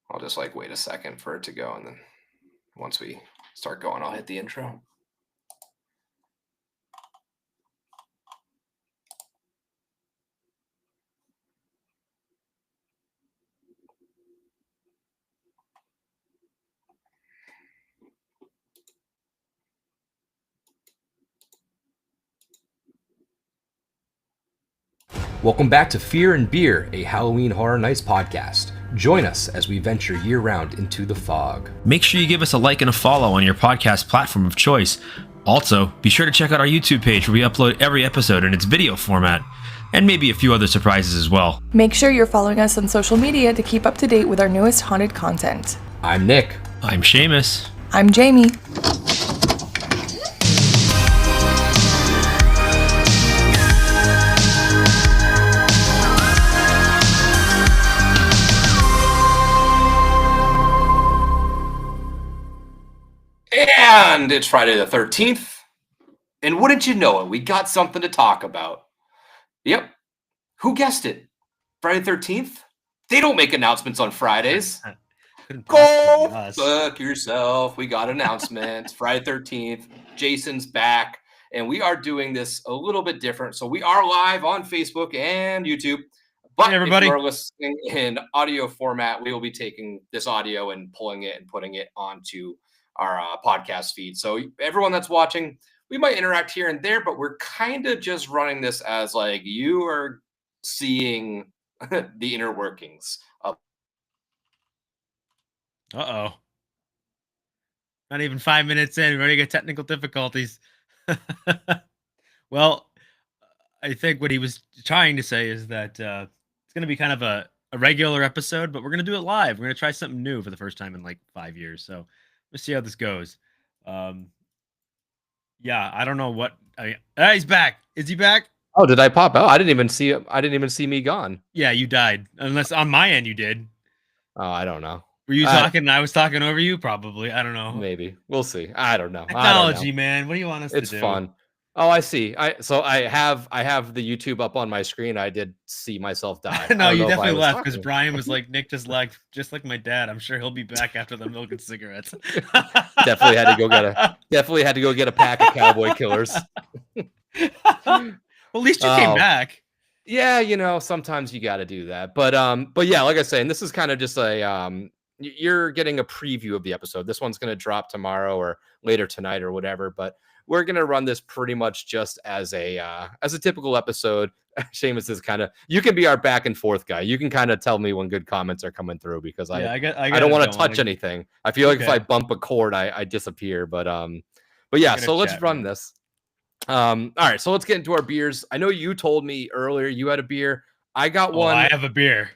I'll just like wait a second for it to go, and then once we start going, I'll hit the intro. Welcome back to Fear and Beer, a Halloween Horror Nights podcast. Join us as we venture year-round into the fog. Make sure you give us a like and a follow on your podcast platform of choice. Also, be sure to check out our YouTube page where we upload every episode in its video format, and maybe a few other surprises as well. Make sure you're following us on social media to keep up to date with our newest haunted content. I'm Nick. I'm Seamus. I'm Jamie. And it's Friday the 13th. And wouldn't you know it, we got something to talk about. Yep. Who guessed it? Friday the 13th? They don't make announcements on Fridays. Go fuck yourself. We got announcements. Friday the 13th. Jason's back. And we are doing this a little bit different. So we are live on Facebook and YouTube. But if you are listening in audio format, we will be taking this audio and pulling it and putting it onto our podcast feed. So everyone that's watching, we might interact here and there, but we're kind of just running this as like you are seeing the inner workings of. Uh-oh. Not even 5 minutes in, we already got technical difficulties. Well, I think what he was trying to say is that it's going to be kind of a regular episode, but we're going to do it live. We're going to try something new for the first time in like 5 years. So let's see how this goes. Yeah, I don't know what. He's back. Is he back? Oh, did I pop out? I didn't even see it. I didn't even see me gone. Yeah, you died. Unless on my end you did. Oh, I don't know. Were you talking and I was talking over you? Probably. I don't know. Maybe. We'll see. I don't know. Technology, man. What do you want us to do? It's fun. Oh, I see. So I have the YouTube up on my scrine. I did see myself die. No, you definitely left because Brian was like, Nick just like my dad. I'm sure he'll be back after the milk and cigarettes. Definitely had to go get a pack of Cowboy Killers. Well, at least you came back. Yeah, you know, sometimes you got to do that. But yeah, like I was saying, this is kind of just a you're getting a preview of the episode. This one's going to drop tomorrow or later tonight or whatever, but we're going to run this pretty much just as a typical episode. Seamus is kind of, you can be our back and forth guy. You can kind of tell me when good comments are coming through because I don't want to touch anything. I feel like if I bump a chord, I disappear. But yeah, so let's run this. All right, so let's get into our beers. I know you told me earlier you had a beer. I got one. I have a beer.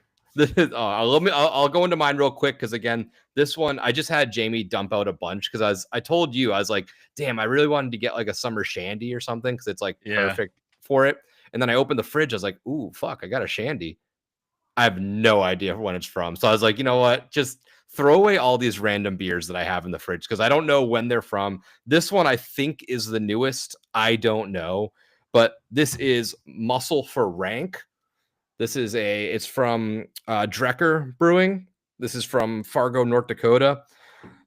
I'll go into mine real quick because again, this one I just had Jamie dump out a bunch because I told you I was like, damn, I really wanted to get like a summer shandy or something because it's like perfect for it. And then I opened the fridge, I was like, ooh, fuck, I got a shandy. I have no idea when it's from. So I was like, you know what? Just throw away all these random beers that I have in the fridge because I don't know when they're from. This one I think is the newest. I don't know, but this is Muscle for Rank. It's from Drecker Brewing. This is from Fargo, North Dakota.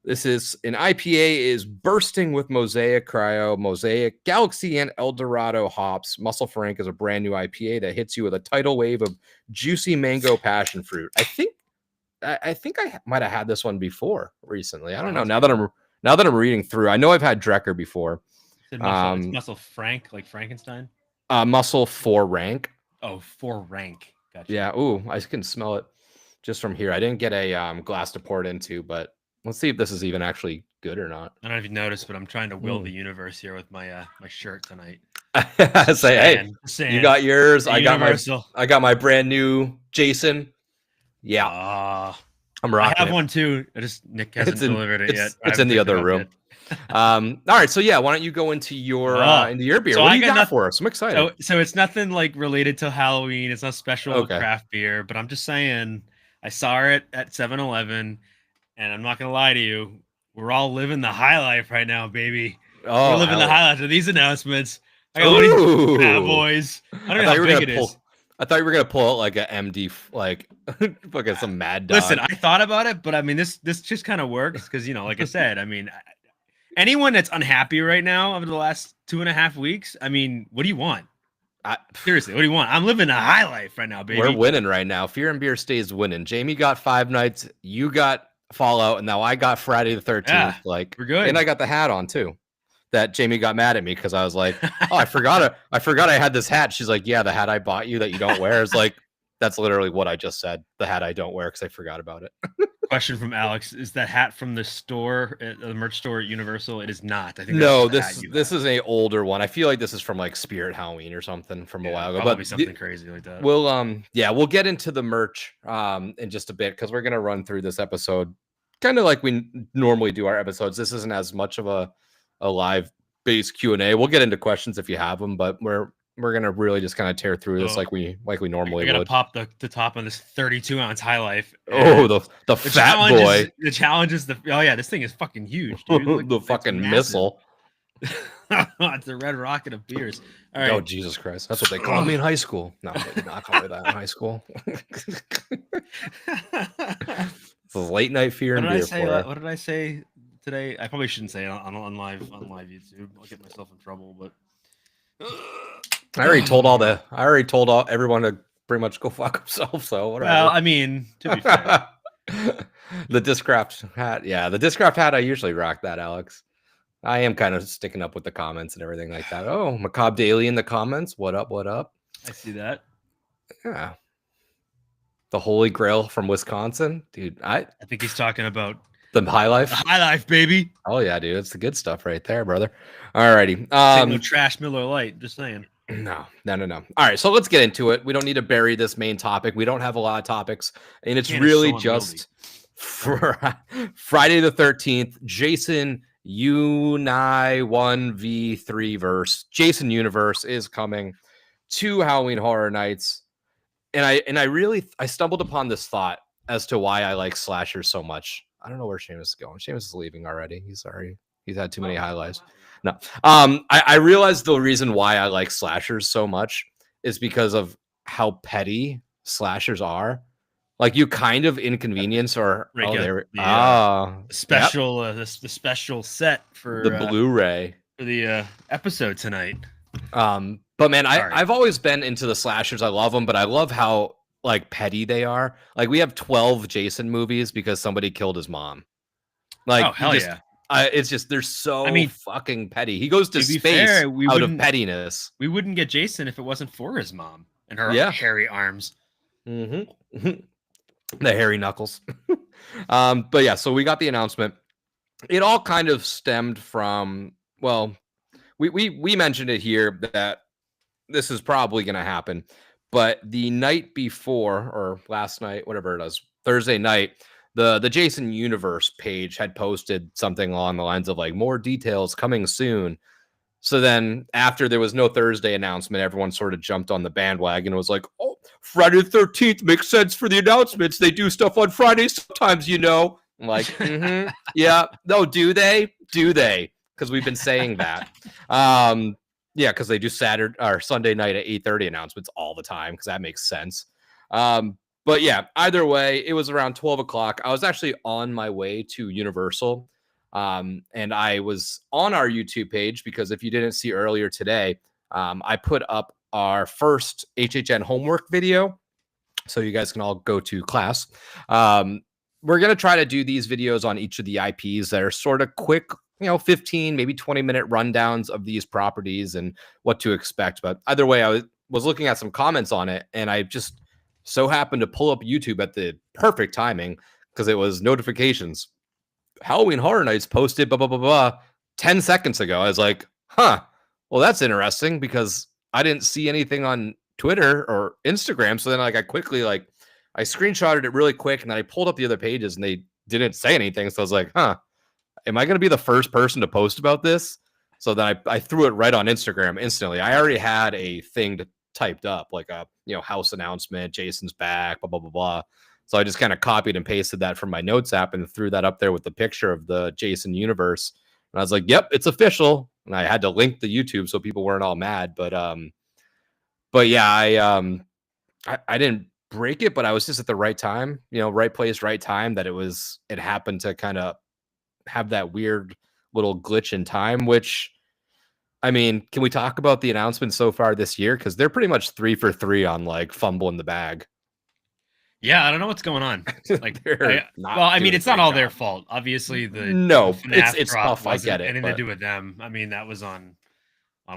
This is an IPA is bursting with Mosaic, Cryo, Mosaic, Galaxy, and Eldorado hops. Muscle for Rank is a brand new IPA that hits you with a tidal wave of juicy mango passion fruit. I think I might have had this one before recently. I don't know. Now that I'm reading through, I know I've had Drecker before. It's Muscle Frank, like Frankenstein. Muscle for Rank. Oh, for Rank. Gotcha. Yeah. Ooh, I can smell it just from here. I didn't get a glass to pour it into, but let's see if this is even actually good or not. I don't know if you noticed, but I'm trying to will the universe here with my my shirt tonight. Hey, you got yours. I got my brand new Jason. Yeah. I'm rocking. I have one too. Nick hasn't delivered it yet. It's in the other room. All right, so yeah, why don't you go into your beer? So what do you got for us? I'm excited. So it's nothing like related to Halloween. It's not special craft beer, but I'm just saying I saw it at 7-Eleven, and I'm not gonna lie to you, we're all living the high life right now, baby. Oh, we're living the high life of these announcements. I got one of these bad boys. I don't know how big it is. I thought you were gonna pull out like a MD, like fucking some Mad Dog. Listen, I thought about it, but I mean, this just kind of works because, you know, like I said, I mean, anyone that's unhappy right now over the last 2.5 weeks, I mean, what do you want? Seriously, what do you want? I'm living a high life right now, baby. We're winning right now. Fear and Beer stays winning. Jamie got Five Nights, you got Fallout, and now I got Friday the 13th. Yeah, like, we're good. And I got the hat on too. That Jamie got mad at me because I was like, "Oh, I forgot I had this hat." She's like, "Yeah, the hat I bought you that you don't wear is like." That's literally what I just said. The hat I don't wear because I forgot about it. Question from Alex: is that hat from the store, the merch store at Universal? It is not. I think no. This is an older one. I feel like this is from like Spirit Halloween or something from a while ago. Probably something crazy like that. We'll get into the merch in just a bit because we're gonna run through this episode kind of like we normally do our episodes. This isn't as much of a live based Q&A. We'll get into questions if you have them, but we're gonna really just kind of tear through this like we normally would. I gotta pop the top on this 32-ounce High Life. Oh, the fat boy. The challenge is this thing is fucking huge, dude. The fucking missile. It's a red rocket of beers. All right. Oh, Jesus Christ. That's what they called me in high school. No, they did not call me that in high school. It's a late night Fear and Beer. What did I say today? I probably shouldn't say it on live YouTube. I'll get myself in trouble, but I already told everyone to pretty much go fuck themselves. So whatever. Well, I mean, to be fair. The Discraft hat. Yeah, the Discraft hat. I usually rock that, Alex. I am kind of sticking up with the comments and everything like that. Oh, Macabre Daily in the comments. What up? What up? I see that. Yeah. The Holy Grail from Wisconsin, dude. I think he's talking about the High Life. The High Life, baby. Oh yeah, dude. It's the good stuff right there, brother. Alrighty. No trash Miller Lite. Just saying. No. All right, so let's get into it. We don't need to bury this main topic. We don't have a lot of topics, and it's really just for Friday the 13th. Jason Un1v3rse. Jason Universe is coming to Halloween Horror Nights, and I stumbled upon this thought as to why I like slashers so much. I don't know where Seamus is going. Seamus is leaving already. He's had too many high lives. No. I realized the reason why I like slashers so much is because of how petty slashers are. Like, you kind of inconvenience or special the special set for the Blu-ray for the episode tonight. But man, I've always been into the slashers. I love them, but I love how like petty they are. Like, we have 12 Jason movies because somebody killed his mom. Like, oh hell yeah. It's just they're so fucking petty. He goes to space out of pettiness. We wouldn't get Jason if it wasn't for his mom and her hairy arms. Mm-hmm. The hairy knuckles. But yeah, so we got the announcement. It all kind of stemmed from, well, we mentioned it here that this is probably going to happen, but the night before, or last night, whatever it is, Thursday night, the Jason Universe page had posted something along the lines of like, more details coming soon. So then after there was no Thursday announcement, everyone sort of jumped on the bandwagon and was like, oh, Friday the 13th makes sense for the announcements. They do stuff on Fridays sometimes, you know. I'm like, yeah, no, do they? Because we've been saying that. Yeah, because they do Saturday or Sunday night at 8:30 announcements all the time, because that makes sense. But yeah, either way, it was around 12 o'clock. I was actually on my way to Universal. And I was on our YouTube page because if you didn't see earlier today, I put up our first HHN homework video. So you guys can all go to class. We're going to try to do these videos on each of the IPs that are sort of quick, 15, maybe 20-minute rundowns of these properties and what to expect. But either way, I was looking at some comments on it, and I just so happened to pull up YouTube at the perfect timing because it was notifications. Halloween Horror Nights posted 10 seconds ago. I was like, well, that's interesting because I didn't see anything on Twitter or Instagram. So then I quickly I screenshotted it really quick, and then I pulled up the other pages and they didn't say anything. So I was like, am I going to be the first person to post about this? So then I threw it right on Instagram instantly. I already had a thing typed up, like a house announcement, Jason's back, blah, blah, blah, blah. So I just kind of copied and pasted that from my notes app and threw that up there with the picture of the Jason Universe. And I was like, yep, it's official. And I had to link the YouTube so people weren't all mad. But yeah, I didn't break it, but I was just at the right time, right place, right time, that it happened to kind of have that weird little glitch in time, which, I mean, can we talk about the announcements so far this year? Because they're pretty much 3 for 3 on like fumble in the bag. Yeah, I don't know what's going on. Like, I mean, it's not all their fault. Obviously, the it's tough. I get it. Anything to do with them. I mean, that was on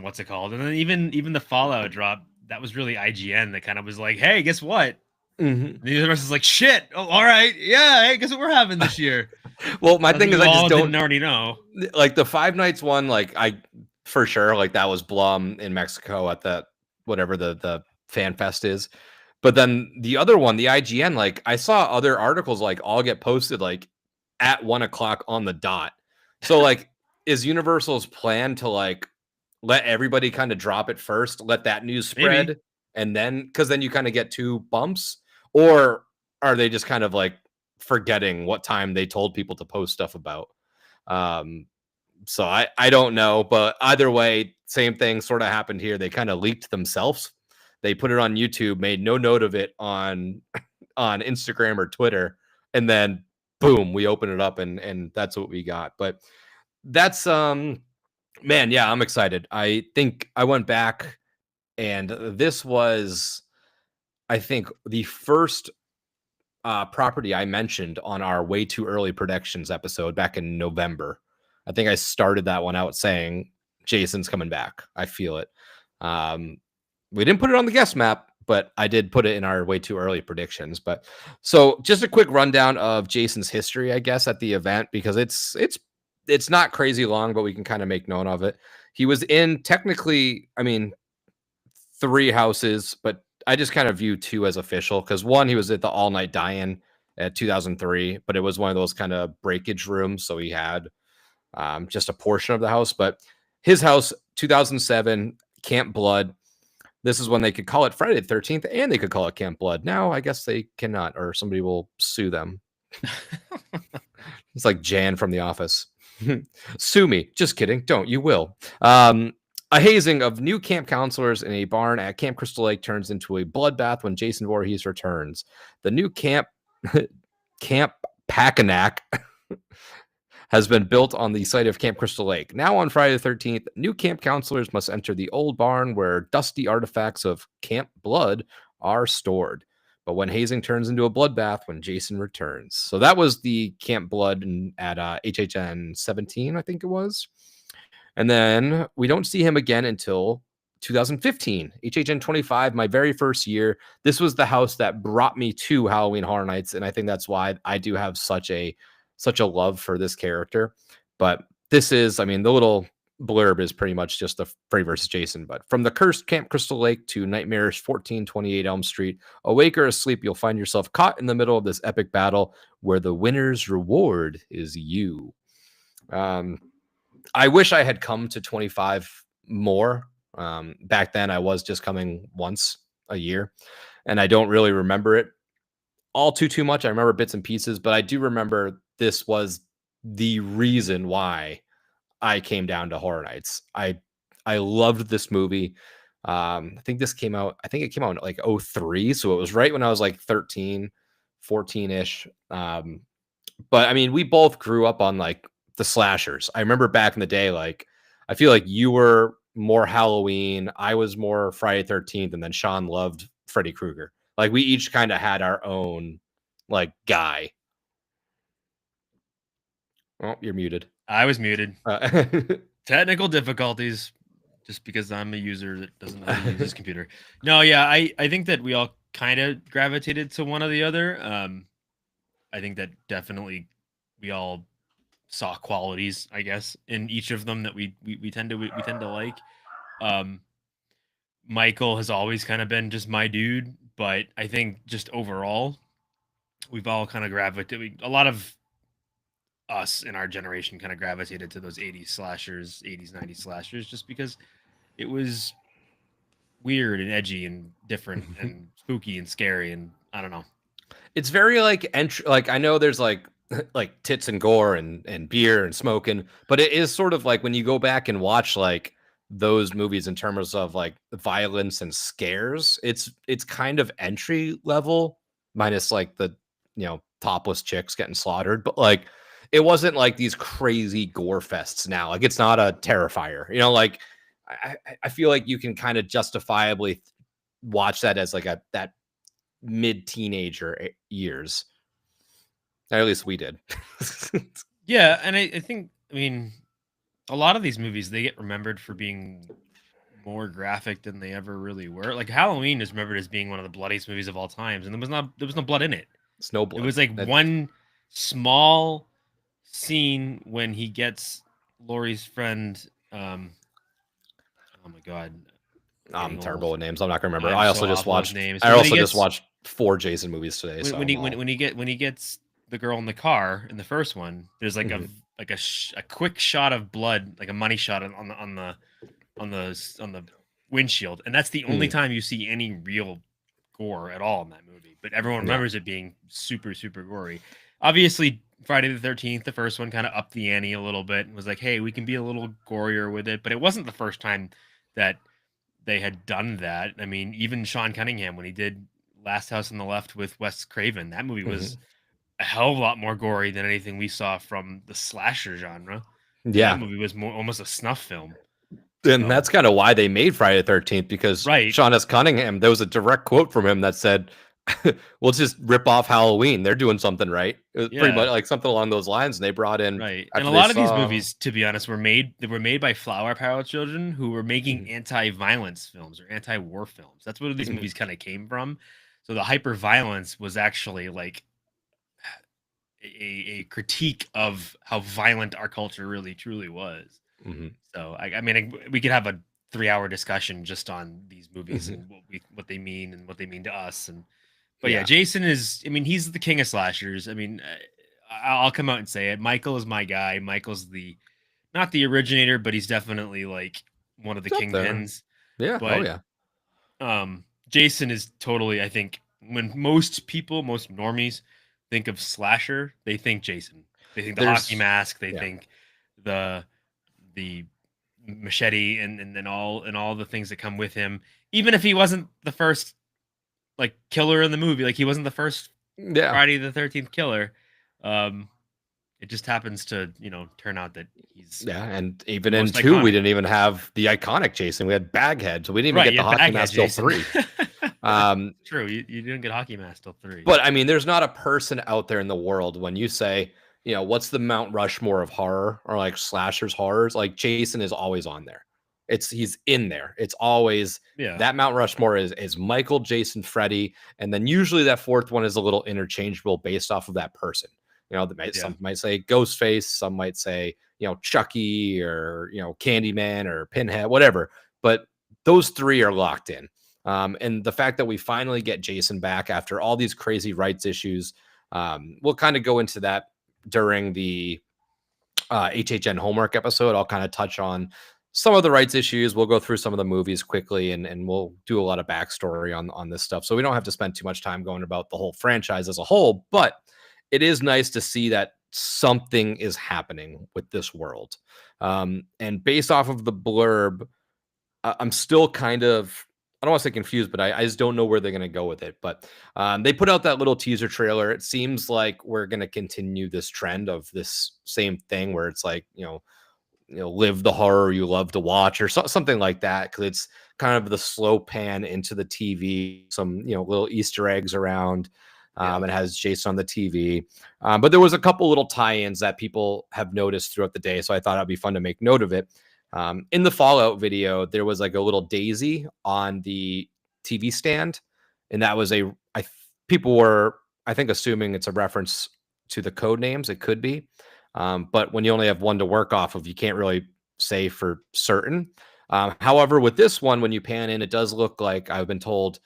what's it called, and then even the Fallout drop, that was really IGN that kind of was like, hey, guess what? Mm-hmm. The other is like, shit. Oh, all right, yeah. Hey, guess what we're having this year? Well, my thing is, I just don't already know. Like the Five Nights one, like for sure, like that was Blum in Mexico at the whatever the fan fest is. But then the other one, the IGN, like I saw other articles like all get posted like at 1:00 on the dot. So like, is Universal's plan to like let everybody kind of drop it first, let that news spread, Maybe. and then because then you kind of get 2 bumps, or are they just kind of like forgetting what time they told people to post stuff about? So I don't know, but either way, same thing sort of happened here. They kind of leaked themselves. They put it on YouTube, made no note of it on Instagram or Twitter, and then boom, we open it up and that's what we got. But that's man, yeah, I'm excited. I think I went back and this was, I think, the first property I mentioned on our way too early predictions episode back in November. I think I started that one out saying Jason's coming back. I feel it. We didn't put it on the guest map, but I did put it in our way too early predictions. But so just a quick rundown of Jason's history, I guess, at the event, because it's not crazy long, but we can kind of make note of it. He was in technically, I mean, 3 houses, but I just kind of view 2 as official because one, he was at the All Night Die-In at 2003, but it was one of those kind of breakage rooms, so he had just a portion of the house. But his house, 2007, Camp Blood. This is when they could call it Friday the 13th, and they could call it Camp Blood. Now, I guess they cannot, or somebody will sue them. It's like Jan from The Office. Sue me. Just kidding. Don't. You will. A hazing of new camp counselors in a barn at Camp Crystal Lake turns into a bloodbath when Jason Voorhees returns. The new camp, Camp Packanack, has been built on the site of Camp Crystal Lake. Now on Friday the 13th, new camp counselors must enter the old barn where dusty artifacts of Camp Blood are stored. But when hazing turns into a bloodbath when Jason returns. So that was the Camp Blood at HHN 17, I think it was. And then we don't see him again until 2015, HHN 25, my very first year. This was the house that brought me to Halloween Horror Nights, and I think that's why I do have such a love for this character. But this is, I mean, the little blurb is pretty much just the Freddy versus Jason. But from the cursed Camp Crystal Lake to nightmarish 1428 Elm Street, awake or asleep, you'll find yourself caught in the middle of this epic battle where the winner's reward is you. I wish I had come to 25 more. Back then, I was just coming once a year, and I don't really remember it all too much. I remember bits and pieces, but I do remember this was the reason why I came down to Horror Nights. I loved this movie. I think it came out in like 03, so it was right when I was like 13, 14-ish. But I mean, we both grew up on like the slashers. I remember back in the day, like I feel like you were more Halloween, I was more Friday 13th, and then Sean loved Freddy Krueger. Like we each kind of had our own like guy. Oh, you're muted. I was muted. Technical difficulties, just because I'm a user that doesn't know how to use his computer. No, yeah, I think that we all kind of gravitated to one or the other. I think that definitely we all saw qualities, I guess, in each of them that we tend to like. Michael has always kind of been just my dude, but I think just overall, we've all kind of gravitated. A lot of us in our generation kind of gravitated to those 80s slashers, 80s, 90s slashers, just because it was weird and edgy and different and spooky and scary, and I don't know. It's very like like I know there's like tits and gore and beer and smoking, but it is sort of like when you go back and watch like those movies in terms of like violence and scares. It's kind of entry level, minus like the topless chicks getting slaughtered, but like it wasn't like these crazy gore fests now. Like it's not a Terrifier, like I feel like you can kind of justifiably watch that as like that mid-teenager years. At least we did. Yeah, and I think, I mean, a lot of these movies, they get remembered for being more graphic than they ever really were. Like Halloween is remembered as being one of the bloodiest movies of all times, and there was no blood in it. It's no blood. It was like one small scene when he gets Laurie's friend. Oh my god, I'm terrible with names. I'm not gonna remember. I'm I also so just awful with watched names. I But when also he just gets- watched 4 Jason movies today. when he gets the girl in the car in the first one, there's like a quick shot of blood, like a money shot on the windshield, and that's the only time you see any real gore at all in that movie. But everyone remembers it being super, super gory. Obviously, Friday the 13th, the first one, kind of upped the ante a little bit and was like, hey, we can be a little gorier with it. But it wasn't the first time that they had done that. I mean, even Sean Cunningham, when he did Last House on the Left with Wes Craven, that movie was a hell of a lot more gory than anything we saw from the slasher genre. Yeah, that movie was almost a snuff film. And that's kind of why they made Friday the 13th, because Sean S. Cunningham, there was a direct quote from him that said, we'll just rip off Halloween. They're doing something right. It was pretty much like something along those lines. And they brought in and a lot of these movies, to be honest, were made by Flower Power children who were making anti-violence films or anti-war films. That's where these movies kind of came from. So the hyper-violence was actually like a critique of how violent our culture really truly was. So I mean, we could have a 3-hour discussion just on these movies and what they mean and what they mean to us. But yeah, Jason is, I mean, he's the king of slashers. I mean, I'll come out and say it. Michael is my guy. Michael's not the originator, but he's definitely like one of the kingpins. Yeah. But, Jason is totally, I think, when most normies think of slasher, they think Jason. They think the hockey mask. They think the machete and all the things that come with him. Even if he wasn't the first like killer in the movie, like he wasn't the first Friday the 13th killer. It just happens to turn out that he's and even in 2 iconic. We didn't even have the iconic Jason. We had Baghead, so we didn't even get the hockey mask till 3. True, you didn't get hockey mask till 3. But I mean, there's not a person out there in the world when you say, what's the Mount Rushmore of horror or like slashers horrors? Like Jason is always on there. He's in there. It's always that Mount Rushmore is Michael, Jason, Freddy, and then usually that 4th one is a little interchangeable based off of that person. Some might say Ghostface, some might say Chucky or Candyman or Pinhead, whatever. But those 3 are locked in. And the fact that we finally get Jason back after all these crazy rights issues, we'll kind of go into that during the HHN homework episode. I'll kind of touch on some of the rights issues. We'll go through some of the movies quickly, and we'll do a lot of backstory on this stuff. So we don't have to spend too much time going about the whole franchise as a whole, but it is nice to see that something is happening with this world. And based off of the blurb, I'm still kind of, I don't want to say confused, but I just don't know where they're going to go with it. But they put out that little teaser trailer. It seems like we're going to continue this trend of this same thing where it's like, live the horror you love to watch or something like that. Cause it's kind of the slow pan into the TV, some, little Easter eggs around. It has Jason on the TV. But there was a couple little tie-ins that people have noticed throughout the day. So I thought it'd be fun to make note of it. In the Fallout video, there was like a little daisy on the TV stand. And that was people were, I think, assuming it's a reference to the code names. It could be. But when you only have one to work off of, you can't really say for certain. However, with this one, when you pan in, it does look like, I've been told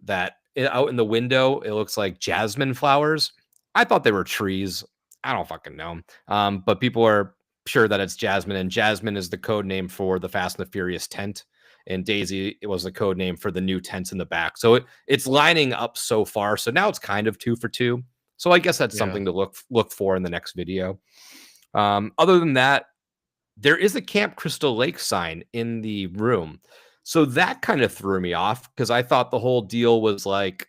that out in the window, it looks like jasmine flowers. I thought they were trees. I don't fucking know. But people are sure that it's jasmine, and jasmine is the code name for the Fast and the Furious tent. And Daisy, it was the code name for the new tents in the back. So it's lining up so far. So now it's kind of 2 for 2. So I guess that's something to look for in the next video. Other than that, there is a Camp Crystal Lake sign in the room. So that kind of threw me off because I thought the whole deal was like,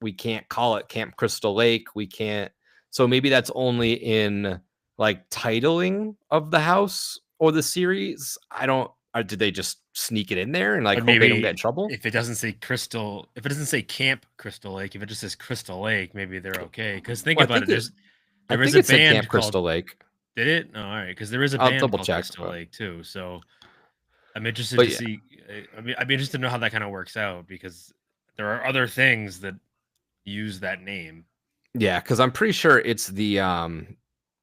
we can't call it Camp Crystal Lake. We can't. So maybe that's only in like titling of the house or the series. I don't. Or did they just sneak it in there and like hope they don't get in trouble? If it doesn't say if it doesn't say Camp Crystal Lake, if it just says Crystal Lake, maybe they're okay. Because think about it, there is a band Camp Crystal Lake. Did it? Oh, all right, because there is a band called Crystal Lake too. So I'm interested to see. I mean, I'd be interested to know how that kind of works out because there are other things that use that name. Yeah, because I'm pretty sure it's the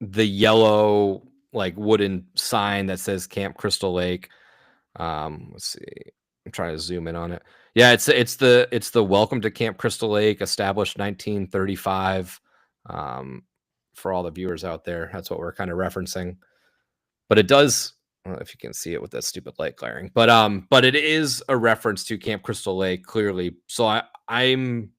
yellow like wooden sign that says Camp Crystal Lake. Let's see. I'm trying to zoom in on it. Yeah, it's the welcome to Camp Crystal Lake, established 1935. For all the viewers out there, that's what we're kind of referencing. But it does, I don't know if you can see it with that stupid light glaring, but it is a reference to Camp Crystal Lake clearly. So I'm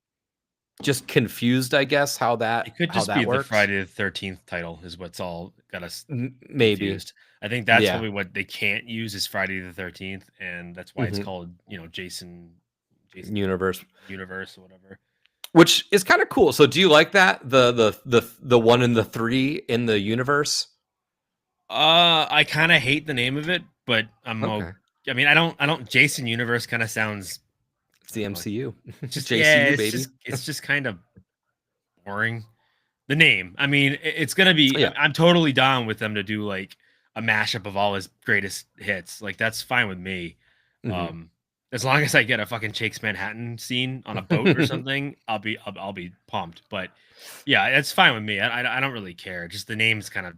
just confused, I guess, how that it could just be the Friday the 13th title is what's all got us maybe confused. I think that's probably what they can't use is Friday the 13th, and that's why it's called Jason Universe or whatever. Which is kind of cool. So do you like that? The 1 and the 3 in the universe? I kind of hate the name of it, but I'm okay. I mean, I don't Jason Universe kind of sounds it's the MCU. Just JCU, baby. It's just kind of boring. The name. I mean, it's going to be I'm totally down with them to do like a mashup of all his greatest hits. Like that's fine with me. As long as I get a fucking Shakes Manhattan scene on a boat or something, I'll be pumped. But yeah, it's fine with me. I don't really care. Just the name's kind of,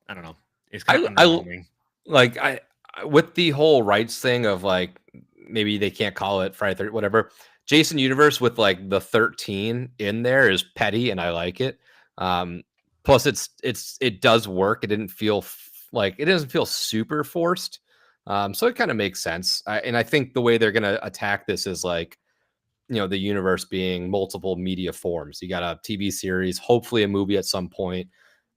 I don't know. It's kind of underwhelming. I with the whole rights thing of like maybe they can't call it Friday 13th, whatever. Jason Universe with like the 13 in there is petty, and I like it. Plus, it does work. It didn't feel it doesn't feel super forced. So it kind of makes sense. And I think the way they're going to attack this is like, the universe being multiple media forms. You got a TV series, hopefully a movie at some point.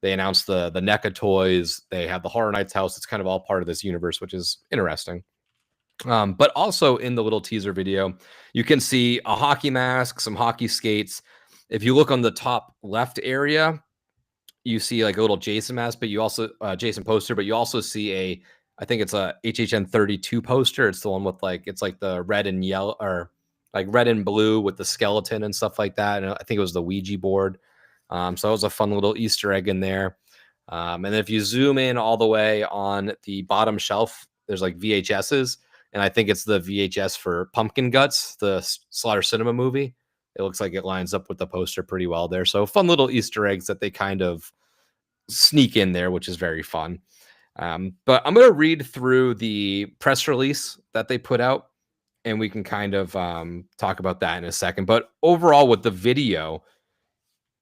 They announced the NECA toys. They have the Horror Nights house. It's kind of all part of this universe, which is interesting. But also in the little teaser video, you can see a hockey mask, some hockey skates. If you look on the top left area, you see like a little Jason mask, but you also Jason poster, but you also see I think it's a HHN 32 poster. It's the one with it's like the red and yellow or like red and blue with the skeleton and stuff like that. And I think it was the Ouija board. So it was a fun little Easter egg in there. And if you zoom in all the way on the bottom shelf, there's like VHSs. And I think it's the VHS for Pumpkin Guts, the Slaughter Cinema movie. It looks like it lines up with the poster pretty well there. So fun little Easter eggs that they kind of sneak in there, which is very fun. But I'm going to read through the press release that they put out, and we can kind of talk about that in a second. But overall, with the video,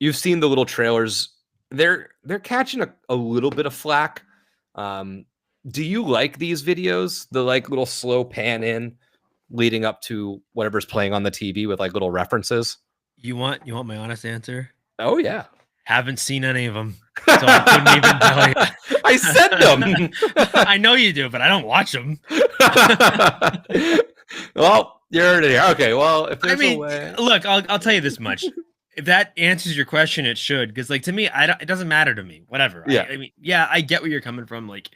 you've seen the little trailers. They're catching a little bit of flack. Do you like these videos? The like little slow pan in leading up to whatever's playing on the TV with like little references? You want my honest answer? Oh yeah. Haven't seen any of them, so I couldn't even tell you. I said them. I know you do, but I don't watch them. Well, you're already here. Okay, well, if there's a way... Look, I'll tell you this much. If that answers your question, it should, because like to me, it doesn't matter to me. Whatever. Yeah. I mean, yeah, I get where you're coming from. Like,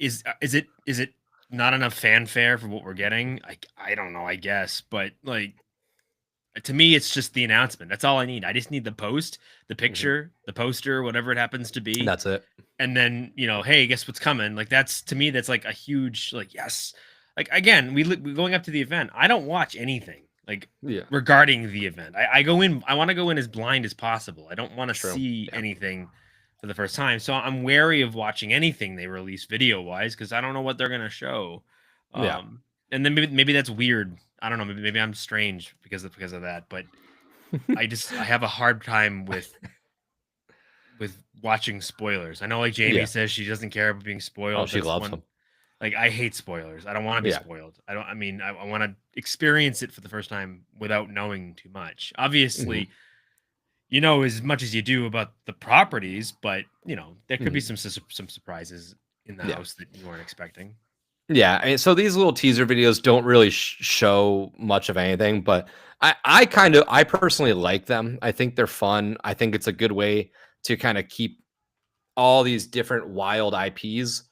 is it not enough fanfare for what we're getting? I don't know. I guess, but like. To me, it's just the announcement. That's all I need. I just need the post, the picture, the poster, whatever it happens to be. That's it. And then, hey, guess what's coming? Like that's to me, that's like a huge, like, yes. Like again, we going up to the event. I don't watch anything regarding the event. I go in. I want to go in as blind as possible. I don't want to see anything for the first time. So I'm wary of watching anything they release video wise because I don't know what they're gonna show. And then maybe that's weird. I don't know. Maybe I'm strange because of that. But I have a hard time with watching spoilers. I know, like Jamie says, she doesn't care about being spoiled. Oh, she loves them. Like I hate spoilers. I don't want to be spoiled. I want to experience it for the first time without knowing too much. Obviously, you know as much as you do about the properties, but there could be some surprises in the house that you weren't expecting. Yeah, I mean, so these little teaser videos don't really show much of anything, but I personally like them. I think they're fun. I think it's a good way to kind of keep all these different wild IPs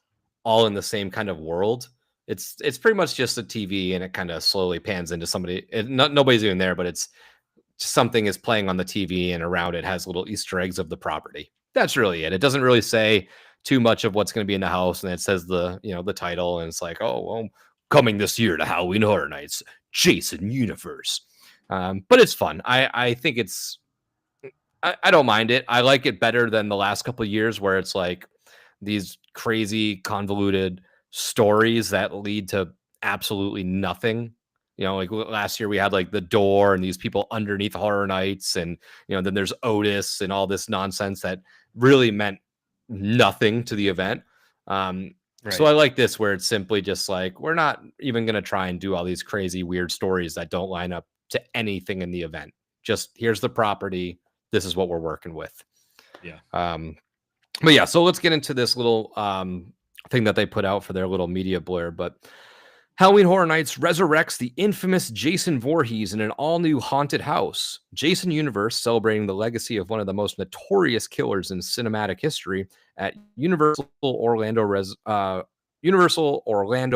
all in the same kind of world. It's pretty much just a TV, and it kind of slowly pans into somebody. Nobody's even there, but it's something is playing on the TV, and around it has little Easter eggs of the property. That's really it. It doesn't really say too much of what's going to be in the house, and it says the the title, and it's like, oh well, coming this year to Halloween Horror Nights, Jason Universe. But it's fun. I think it's I don't mind it. I like it better than the last couple of years where it's like these crazy convoluted stories that lead to absolutely nothing. Like last year we had like the door and these people underneath Horror Nights, and then there's Otis and all this nonsense that really meant nothing to the event. So I like this where it's simply just like, we're not even going to try and do all these crazy weird stories that don't line up to anything in the event. Just here's the property. This is what we're working with. Yeah. But yeah, so let's get into this little thing that they put out for their little media blur. But Halloween Horror Nights resurrects the infamous Jason Voorhees in an all-new haunted house. Jason Universe, celebrating the legacy of one of the most notorious killers in cinematic history at Universal Orlando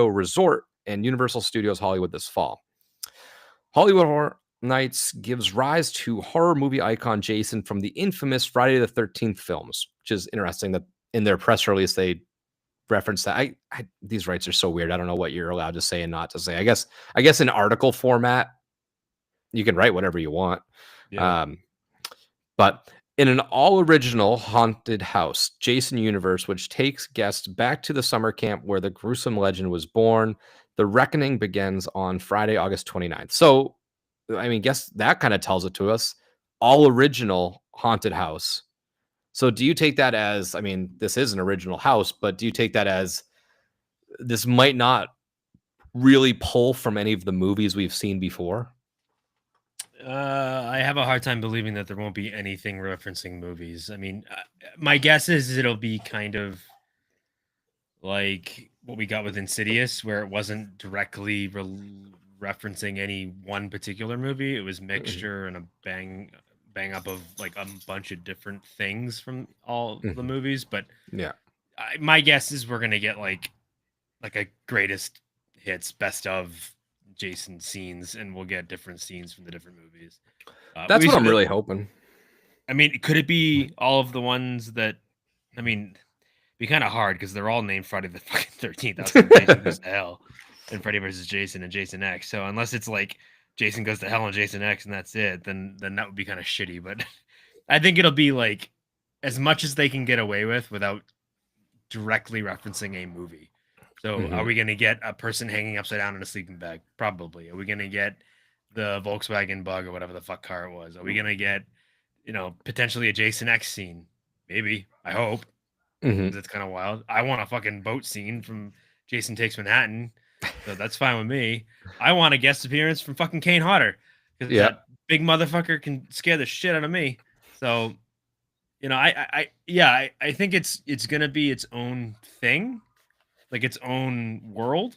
Resort and Universal Studios Hollywood this fall. Hollywood Horror Nights gives rise to horror movie icon Jason from the infamous Friday the 13th films, which is interesting that in their press release they reference that. These rights are so weird. I don't know what you're allowed to say and not to say. I guess in article format you can write whatever you want. Yeah. But in an all original haunted house, Jason Universe, which takes guests back to the summer camp where the gruesome legend was born, the reckoning begins on Friday, August 29th. So, I mean, guess that kind of tells it to us. All original haunted house. So do you take that as, I mean, this is an original house, but do you take that as this might not really pull from any of the movies we've seen before? I have a hard time believing that there won't be anything referencing movies. I mean, my guess is it'll be kind of like what we got with Insidious, where it wasn't directly referencing any one particular movie. It was mixture and a bang up of like a bunch of different things from all the movies. But yeah, my guess is we're gonna get like a greatest hits, best of Jason scenes, and we'll get different scenes from the different movies. That's what I'm really hoping. I mean, could it be all of the ones that? I mean, be kind of hard because they're all named Friday the fucking 13th. That's like Jason Goes to Hell and Freddy vs. Jason and Jason X. So unless it's like Jason Goes to Hell and Jason X and that's it, then that would be kind of shitty. But I think it'll be like as much as they can get away with without directly referencing a movie. So are we going to get a person hanging upside down in a sleeping bag? Probably. Are we going to get the Volkswagen Bug or whatever the fuck car it was? Are we going to get, potentially a Jason X scene? Maybe. I hope. That's kind of wild. I want a fucking boat scene from Jason Takes Manhattan. So that's fine with me. I want a guest appearance from fucking Kane Hodder. Because that big motherfucker can scare the shit out of me. So, I think it's going to be its own thing. Like its own world.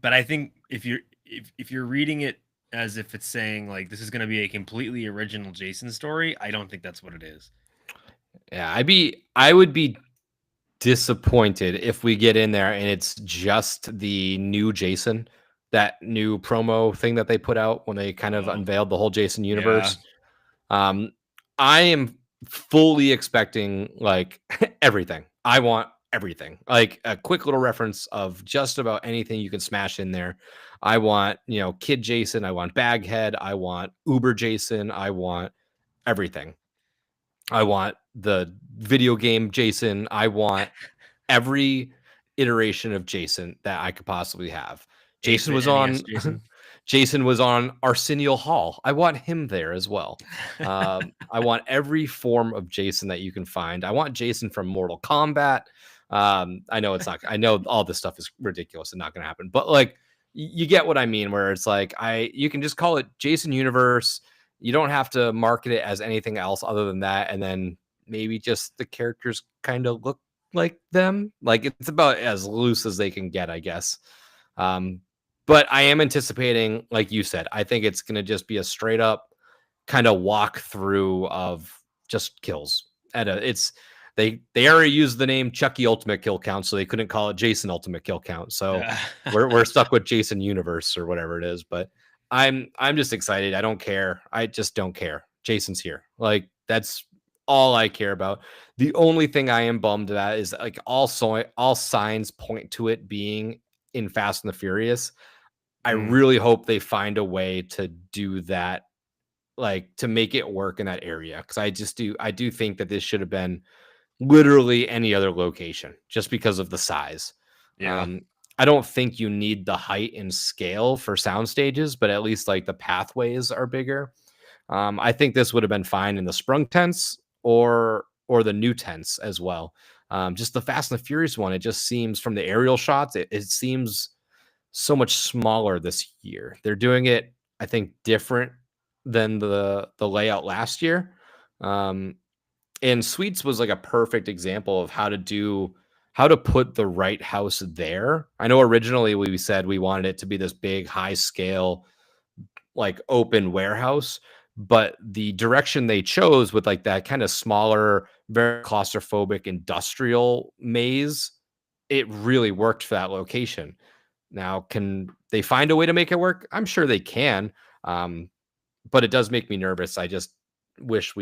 But I think if you're reading it as if it's saying like this is going to be a completely original Jason story, I don't think that's what it is. Yeah, I would be disappointed if we get in there and it's just the new Jason, that new promo thing that they put out when they kind of unveiled the whole Jason universe. Yeah. I am fully expecting like everything. I want everything, like a quick little reference of just about anything you can smash in there. I want, Kid Jason. I want Baghead. I want Uber Jason. I want everything. I want the video game Jason. I want every iteration of Jason that I could possibly have. Jason was on Jason was on Arsenio Hall. I want him there as well. I want every form of Jason that you can find. I want Jason from Mortal Kombat. I know it's not. I know all this stuff is ridiculous and not going to happen. But like, you get what I mean. Where it's like, you can just call it Jason Universe. You don't have to market it as anything else other than that. And then maybe just the characters kind of look like them. Like it's about as loose as they can get, I guess. But I am anticipating, like you said, I think it's going to just be a straight up kind of walk through of just kills. They already used the name Chucky Ultimate Kill Count, so they couldn't call it Jason Ultimate Kill Count. So we're stuck with Jason Universe or whatever it is. But I'm just excited. I don't care. I just don't care. Jason's here. Like that's all I care about. The only thing I am bummed at is like all signs point to it being in Fast and the Furious. I really hope they find a way to do that, like to make it work in that area. Because I do think that this should have been literally any other location just because of the size. Yeah. I don't think you need the height and scale for sound stages, but at least like the pathways are bigger. I think this would have been fine in the sprung tents or the new tents as well. Just the Fast and the Furious one, it just seems from the aerial shots, it seems so much smaller this year. They're doing it, I think, different than the layout last year. And Suites was like a perfect example of how to put the right house there. I know originally we said we wanted it to be this big, high scale, like open warehouse, but the direction they chose with like that kind of smaller, very claustrophobic industrial maze, it really worked for that location. Now, can they find a way to make it work? I'm sure they can. But it does make me nervous. I just wish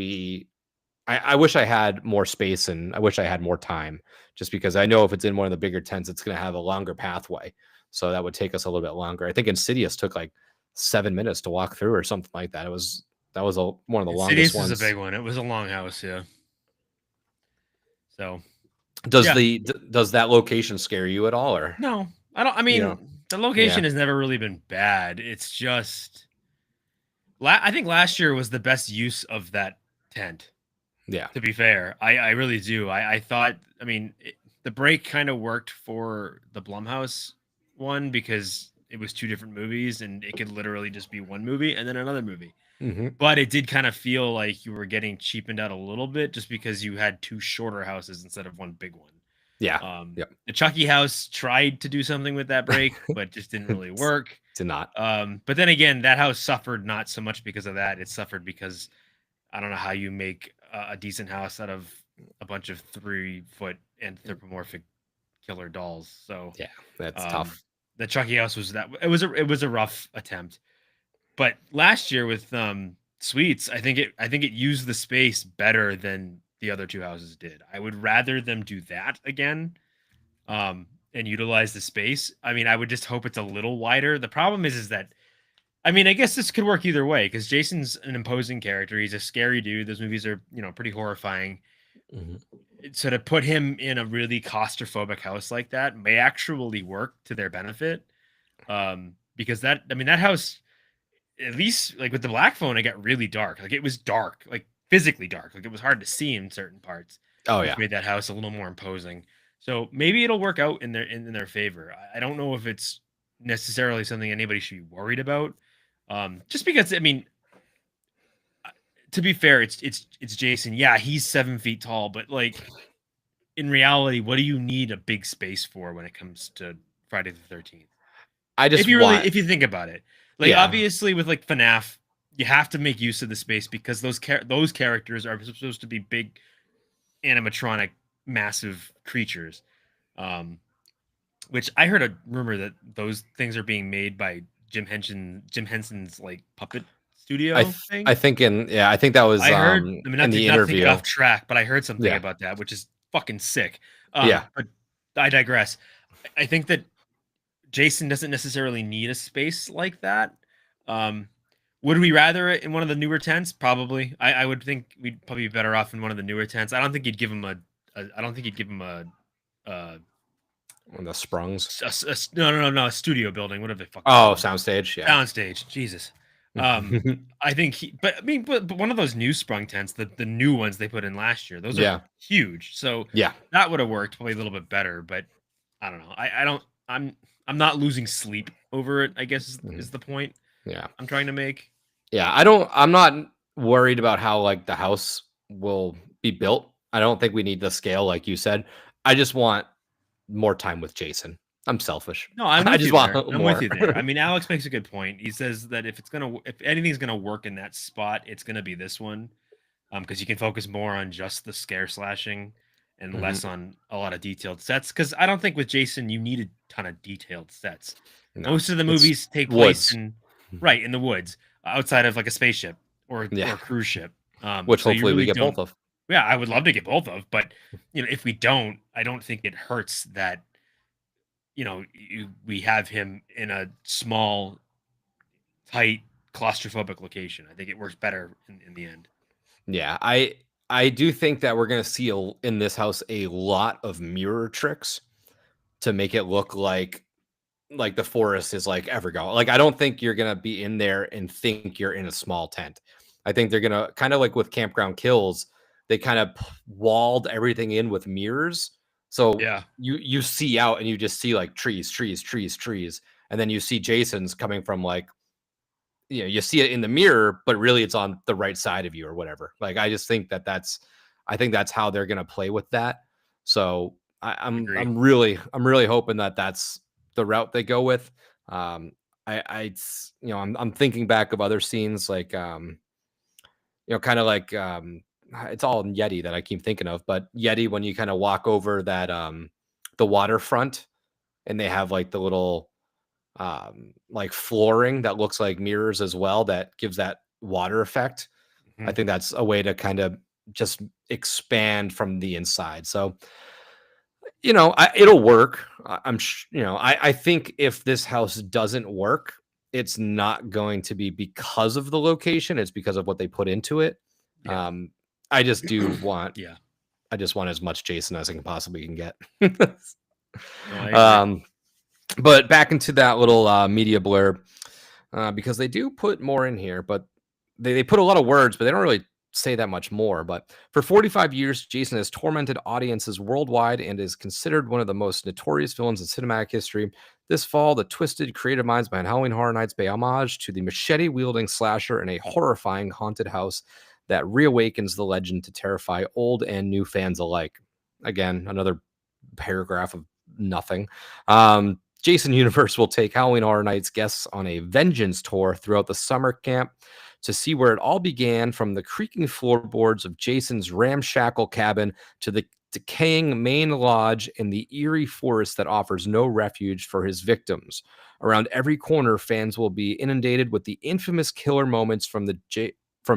I wish I had more space and I wish I had more time, just because I know if it's in one of the bigger tents, it's going to have a longer pathway. So that would take us a little bit longer. I think Insidious took like 7 minutes to walk through or something like that. That was one of the longest ones. Insidious is a big one. It was a long house, yeah. So does that location scare you at all, or no? I don't. I mean, the location has never really been bad. It's just, I think last year was the best use of that tent. Yeah. To be fair, I really do. I thought, I mean, the break kind of worked for the Blumhouse one because it was 2 different movies and it could literally just be one movie and then another movie. But it did kind of feel like you were getting cheapened out a little bit just because you had 2 shorter houses instead of one big one. Yeah. The Chucky house tried to do something with that break, but just didn't really work. Did not. But then again, that house suffered not so much because of that. It suffered because I don't know how you make a decent house out of a bunch of 3-foot anthropomorphic killer dolls. So yeah, that's tough. The Chucky house was that. It was a rough attempt. But last year with Suites, I think it used the space better than the other 2 houses did. I would rather them do that again, and utilize the space. I mean, I would just hope it's a little wider. The problem is that, I mean, I guess this could work either way because Jason's an imposing character. He's a scary dude. Those movies are, pretty horrifying. So to put him in a really claustrophobic house like that may actually work to their benefit, because that house, at least like with the Black Phone, it got really dark. Like it was dark, like physically dark. Like it was hard to see in certain parts. Oh yeah, which made that house a little more imposing. So maybe it'll work out in their favor. I don't know if it's necessarily something anybody should be worried about. Just because, I mean, to be fair, it's Jason. Yeah, he's 7 feet tall, but like in reality, what do you need a big space for when it comes to Friday the 13th? If you think about it, like obviously with like FNAF, you have to make use of the space because those characters are supposed to be big animatronic, massive creatures. Which I heard a rumor that those things are being made by Jim Henson's like puppet studio. I think that was I heard. I mean, in the interview. Off track, but I heard something about that, which is fucking sick. But I digress. I think that Jason doesn't necessarily need a space like that. Would we rather it in one of the newer tents? Probably. I would think we'd probably be better off in one of the newer tents. I don't think you'd give him on the sprungs. No, a studio building. Whatever the fuck. Oh, soundstage. Yeah, soundstage. Jesus. I think but one of those new sprung tents, the new ones they put in last year, those are huge. So that would have worked probably a little bit better. But I don't know. I'm not losing sleep over it, I guess is the point. Yeah, I'm trying to make. Yeah, I'm not worried about how like the house will be built. I don't think we need the scale like you said. I just want more time with Jason. I'm selfish. No, I'm with I just you want there. I'm more. with you there. I mean, Alex makes a good point. He says that if anything's gonna work in that spot, it's gonna be this one, because you can focus more on just the scare slashing and less on a lot of detailed sets. Because I don't think with Jason you need a ton of detailed sets. No, Most of the movies take place in the woods, outside of like a spaceship or a cruise ship. Which so hopefully really we get both of. Yeah, I would love to get both of, but if we don't, I don't think it hurts that we have him in a small, tight, claustrophobic location. I think it works better in the end. Yeah, I do think that we're gonna see in this house a lot of mirror tricks to make it look like the forest is like Evergo. Like I don't think you're gonna be in there and think you're in a small tent. I think they're gonna kind of like with Campground Kills, they kind of walled everything in with mirrors. So yeah, you see out and you just see like trees, and then you see Jason's coming from like you see it in the mirror, but really it's on the right side of you or whatever. Like I just think that's how they're gonna play with that. So I'm really hoping that that's the route they go with. I'm thinking back of other scenes like kind of like it's all in Yeti that I keep thinking of, but Yeti when you kind of walk over that the waterfront and they have like the little like flooring that looks like mirrors as well that gives that water effect. I think that's a way to kind of just expand from the inside. So it'll work. I think if this house doesn't work, it's not going to be because of the location. It's because of what they put into it. Yeah. I just do want, I just want as much Jason as I can possibly get. No, but back into that little media blurb, because they do put more in here, but they put a lot of words, but they don't really say that much more. But for 45 years, Jason has tormented audiences worldwide and is considered one of the most notorious villains in cinematic history. This fall, the twisted creative minds behind Halloween Horror Nights pay homage to the machete-wielding slasher in a horrifying haunted house that reawakens the legend to terrify old and new fans alike. Again, another paragraph of nothing. Jason Universe will take Halloween Horror Nights guests on a vengeance tour throughout the summer camp to see where it all began, from the creaking floorboards of Jason's ramshackle cabin to the decaying main lodge in the eerie forest that offers no refuge for his victims. Around every corner, fans will be inundated with the infamous killer moments from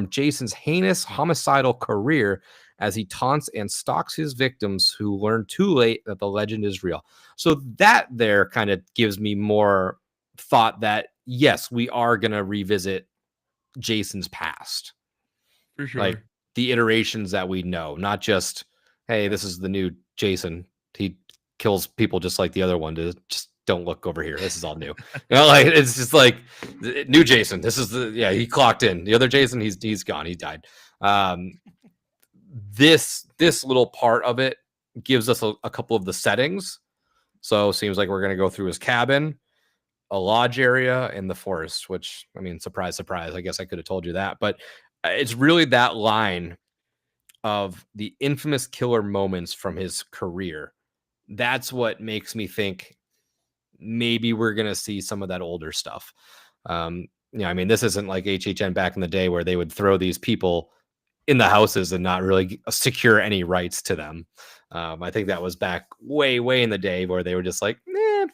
Jason's heinous homicidal career as he taunts and stalks his victims who learn too late that the legend is real. So that there kind of gives me more thought that, yes, we are going to revisit Jason's past. For sure. Like the iterations that we know, not just, hey, this is the new Jason. He kills people just like the other one. Just don't look over here. This is all new. Like it's just like new Jason. This is he clocked in. The other Jason, he's gone. He died. This little part of it gives us a couple of the settings. So seems like we're going to go through his cabin, a lodge area, and the forest, which, I mean, surprise, surprise. I guess I could have told you that. But it's really that line of the infamous killer moments from his career. That's what makes me think maybe we're going to see some of that older stuff. I mean, this isn't like HHN back in the day where they would throw these people in the houses and not really secure any rights to them. I think that was back way in the day where they were just like,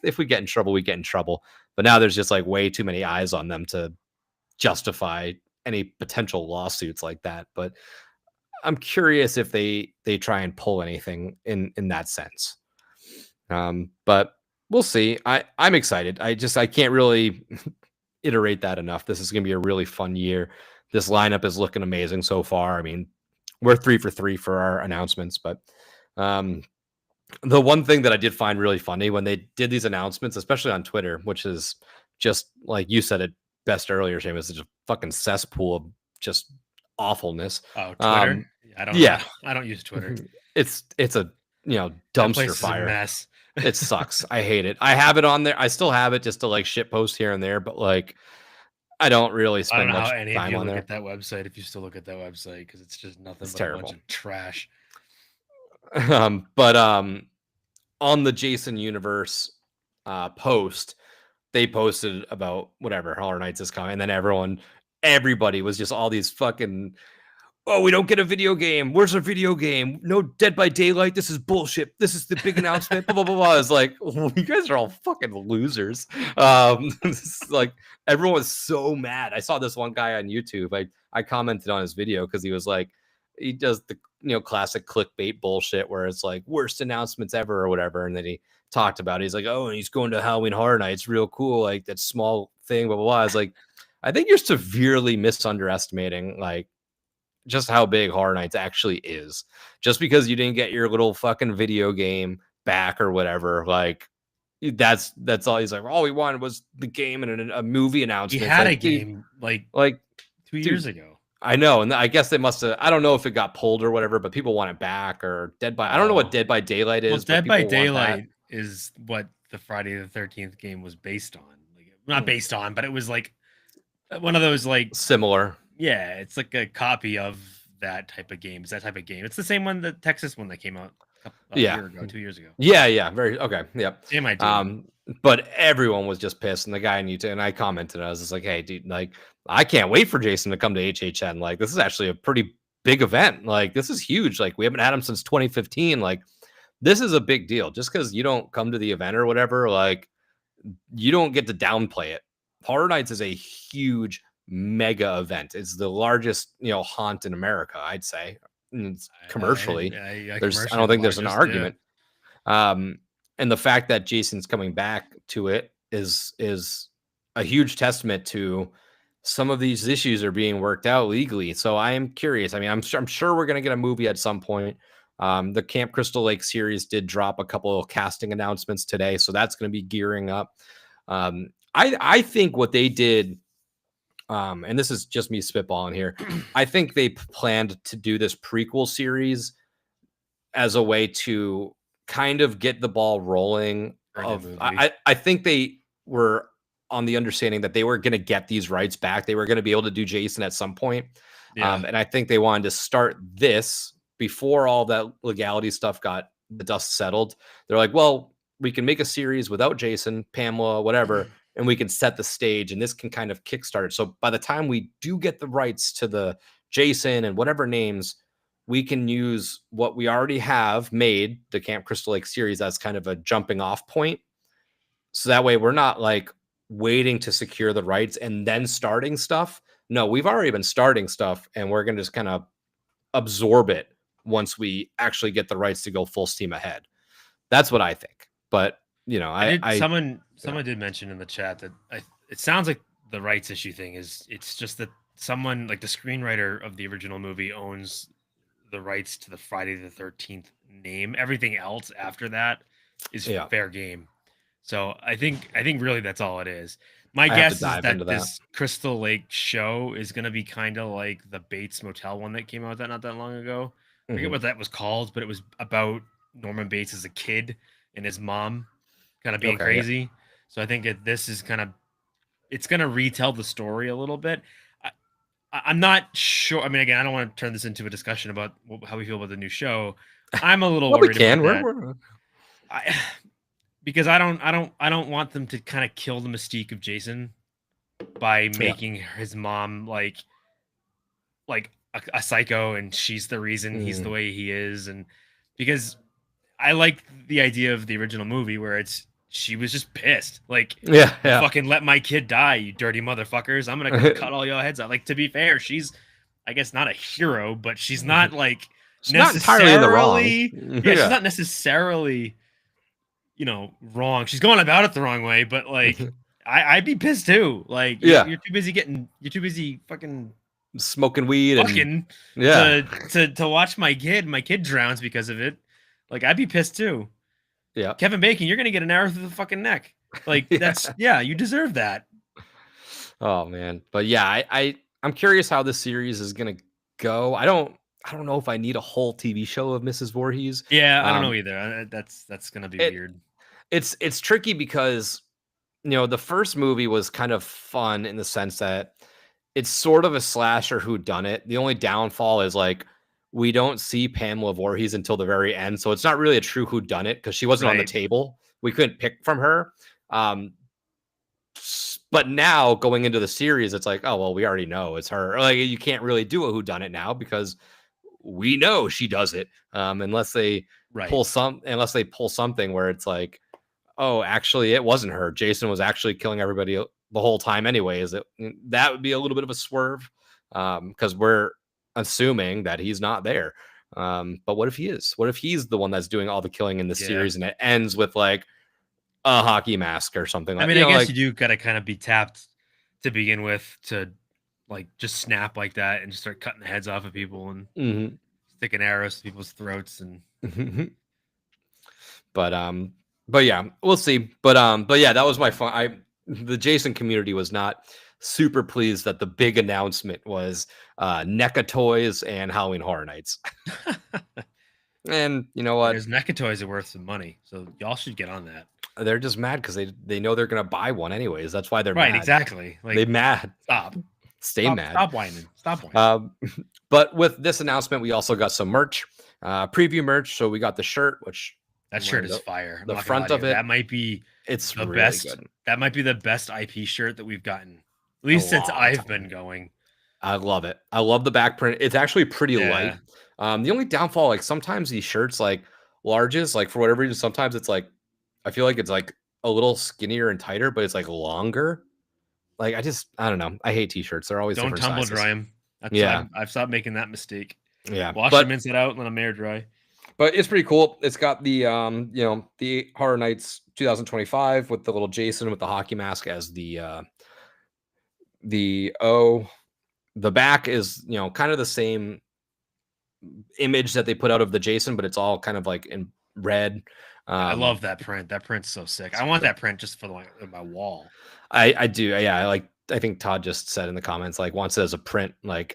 if we get in trouble, we get in trouble. But now there's just like way too many eyes on them to justify any potential lawsuits like that. But I'm curious if they try and pull anything in that sense. But we'll see. I'm excited. I can't really iterate that enough. This is going to be a really fun year. This lineup is looking amazing so far. I mean, we're 3 for 3 for our announcements, but the one thing that I did find really funny when they did these announcements, especially on Twitter, which is just like you said it best earlier, Seamus, it's a fucking cesspool of just awfulness. Oh, Twitter? I don't know. I don't use Twitter. It's a dumpster fire. A mess. It sucks. I hate it. I have it on there. I still have it just to like shit post here and there, but like I don't really spend much time on there. I don't know how any of you look at that website if you still look at that website, because it's just nothing but terrible. A bunch of trash. on the Jason universe post, they posted about whatever Horror Nights is coming, and then everybody was just all these fucking, oh, we don't get a video game. Where's our video game? No Dead by Daylight. This is bullshit. This is the big announcement. Blah, blah, blah, blah. It's like, oh, you guys are all fucking losers. Like, everyone was so mad. I saw this one guy on YouTube. I commented on his video because he was like, he does the classic clickbait bullshit where it's like worst announcements ever or whatever. And then he talked about it. He's like, oh, and he's going to Halloween Horror Nights. Real cool. Like that small thing, blah, blah, blah. I was like, I think you're severely misunderestimating like just how big Horror Nights actually is. Just because you didn't get your little fucking video game back or whatever, like that's all. He's like, all we wanted was the game and a movie announcement. He had a game like 2 years ago. I know, and I guess they must have. I don't know if it got pulled or whatever, but people want it back or I don't know what Dead by Daylight is. Well, Dead by Daylight is what the Friday the 13th game was based on. Like, not based on, but it was like one of those like similar. Yeah, it's like a copy of that type of game. It's that type of game. It's the same one, the Texas one that came out a year ago, 2 years ago. Yeah. Very okay. Yep. Same idea. But everyone was just pissed, and the guy on YouTube, and I commented, I was just like, hey, dude, like, I can't wait for Jason to come to HHN. Like, this is actually a pretty big event. Like, this is huge. Like, we haven't had him since 2015. Like, this is a big deal. Just because you don't come to the event or whatever, like, you don't get to downplay it. Horror Nights is a huge mega event. It's the largest, haunt in America, I'd say. Commercially, I don't think there's an argument. And the fact that Jason's coming back to it is a huge testament to some of these issues are being worked out legally. So I am curious. I mean, I'm sure we're going to get a movie at some point. The Camp Crystal Lake series did drop a couple of casting announcements today, so that's going to be gearing up. I think what they did, and this is just me spitballing here, I think they planned to do this prequel series as a way to kind of get the ball rolling. I think they were on the understanding that they were going to get these rights back. They were going to be able to do Jason at some point. Yeah. And I think they wanted to start this before all that legality stuff got the dust settled. They're like, well, we can make a series without Jason, Pamela, whatever, and we can set the stage, and this can kind of kickstart it. So by the time we do get the rights to the Jason and whatever names, we can use what we already have made, the Camp Crystal Lake series, as kind of a jumping off point. So that way we're not like waiting to secure the rights and then starting stuff. No, we've already been starting stuff, and we're going to just kind of absorb it once we actually get the rights to go full steam ahead. That's what I think. But, someone did mention in the chat that it sounds like the rights issue thing it's just that someone like the screenwriter of the original movie owns the rights to the Friday the 13th name. Everything else after that is fair game. So I think really that's all it is. My guess is that this Crystal Lake show is going to be kind of like the Bates Motel one that came out not that long ago. I forget what that was called, but it was about Norman Bates as a kid and his mom kind of being crazy. Yeah. So I think this is it's going to retell the story a little bit. I'm not sure. I mean, again, I don't want to turn this into a discussion about how we feel about the new show. I'm a little worried about that. Because I don't want them to kind of kill the mystique of Jason by making his mom like a psycho, and she's the reason he's the way he is. And because I like the idea of the original movie where she was just pissed. Like, fucking let my kid die, you dirty motherfuckers. I'm going to cut all your heads out. Like, to be fair, she's, I guess, not a hero, but she's not like she's necessarily not entirely in the wrong. She's not necessarily, wrong. She's going about it the wrong way, but like, I'd be pissed too. Like, you're too busy fucking smoking weed to watch my kid drowns because of it. Like, I'd be pissed too. Yeah. Kevin Bacon, you're going to get an arrow through the fucking neck. Like, you deserve that. Oh man. But yeah, I'm curious how this series is going to go. I don't know if I need a whole TV show of Mrs. Voorhees. Yeah, I don't know either. That's going to be weird. It's tricky because, the first movie was kind of fun in the sense that it's sort of a slasher whodunit. The only downfall is like we don't see Pamela Voorhees until the very end, so it's not really a true whodunit because she wasn't on the table. We couldn't pick from her. But now going into the series, it's like, oh well, we already know it's her. Like you can't really do a whodunit now because we know she does it, unless they pull something where it's like, oh, actually, it wasn't her. Jason was actually killing everybody the whole time, anyways. That would be a little bit of a swerve, because we're assuming that he's not there. But what if he is? What if he's the one that's doing all the killing in the series, and it ends with like a hockey mask or something like that? I mean, I guess you do gotta kind of be tapped to begin with to like just snap like that and just start cutting the heads off of people and sticking arrows to people's throats and but yeah, we'll see. But yeah, that was my fun. The Jason community was not super pleased that the big announcement was NECA toys and Halloween Horror Nights. And you know what? Because NECA toys are worth some money, so y'all should get on that. They're just mad because they know they're gonna buy one anyways. That's why they're mad. Right, exactly. Like, they mad. Stop. Stay mad. Stop whining. Stop whining. But with this announcement, we also got some merch, preview merch. So we got the shirt, which that shirt is fire. The front of it, that might be it's the really best. Good. That might be the best IP shirt that we've gotten, at least since I've been going. I love it. I love the back print. It's actually pretty light. The only downfall, like sometimes these shirts, like larges, like for whatever reason, sometimes it's like I feel like it's like a little skinnier and tighter, but it's like longer. Like I don't know. I hate t-shirts. They're always don't tumble sizes. Dry them. I've stopped making that mistake. Yeah, wash them inside out and let them air dry. But it's pretty cool. It's got the the Horror Nights 2025 with the little Jason with the hockey mask as the O. The back is kind of the same image that they put out of the Jason, but it's all kind of like in red. I love that print. That print's so sick. I want that print just for my wall. I do. Yeah. I think Todd just said in the comments, like wants it as a print. Like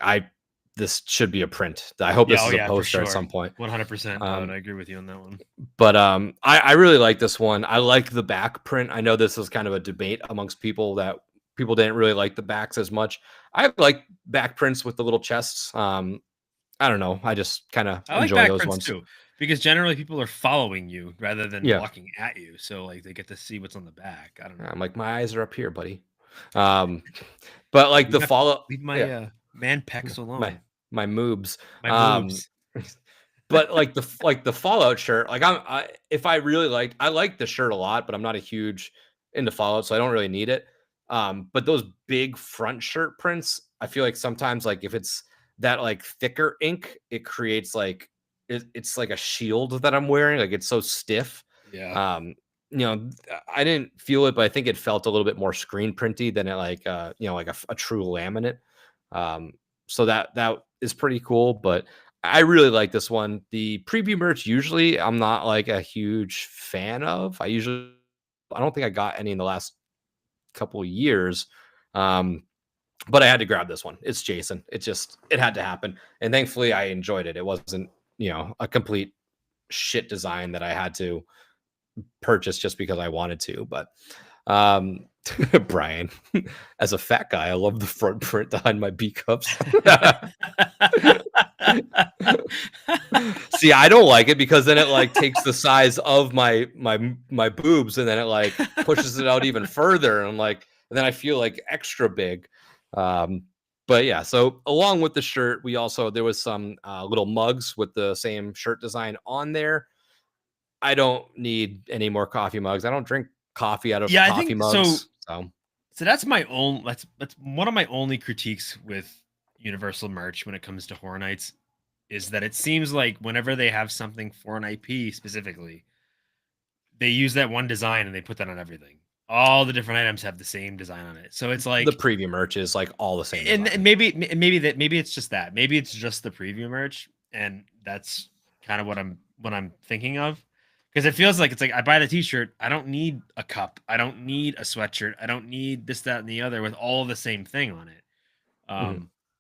this should be a print. I hope this is a poster at some point. 100%. I agree with you on that one. But I really like this one. I like the back print. I know this is kind of a debate amongst people that people didn't really like the backs as much. I like back prints with the little chests. I don't know. I just kind of enjoy back those prints ones too, because generally people are following you rather than walking at you. So like they get to see what's on the back. I don't know. I'm like, my eyes are up here, buddy. But like the follow, leave my man pecs alone. My moobs. My moobs. But like the Fallout shirt, like I like the shirt a lot, but I'm not a huge into Fallout, so I don't really need it. But those big front shirt prints, I feel like sometimes like if it's that like thicker ink, it creates like it's like a shield that I'm wearing. Like it's so stiff. Yeah. I didn't feel it, but I think it felt a little bit more screen printy than it like like a true laminate. So that is pretty cool, but I really like this one. The preview merch, usually I'm not like a huge fan of. I don't think I got any in the last couple of years. But I had to grab this one. It's Jason. It had to happen. And thankfully I enjoyed it. It wasn't, a complete shit design that I had to purchase just because I wanted to. But Brian, as a fat guy, I love the front print behind my B cups. See, I don't like it because then it like takes the size of my boobs and then it like pushes it out even further. And I'm like, and then I feel like extra big. But yeah, so along with the shirt, there was some little mugs with the same shirt design on there. I don't need any more coffee mugs. I don't drink coffee out of coffee mugs. So that's my own. That's one of my only critiques with Universal merch when it comes to Horror Nights is that it seems like whenever they have something for an IP specifically, they use that one design and they put that on everything. All the different items have the same design on it. So it's like the preview merch is like all the same. And maybe it's just that. Maybe it's just the preview merch, and that's kind of what I'm thinking of. Because it feels like it's like I buy the t-shirt, I don't need a cup, I don't need a sweatshirt, I don't need this, that, and the other with all the same thing on it.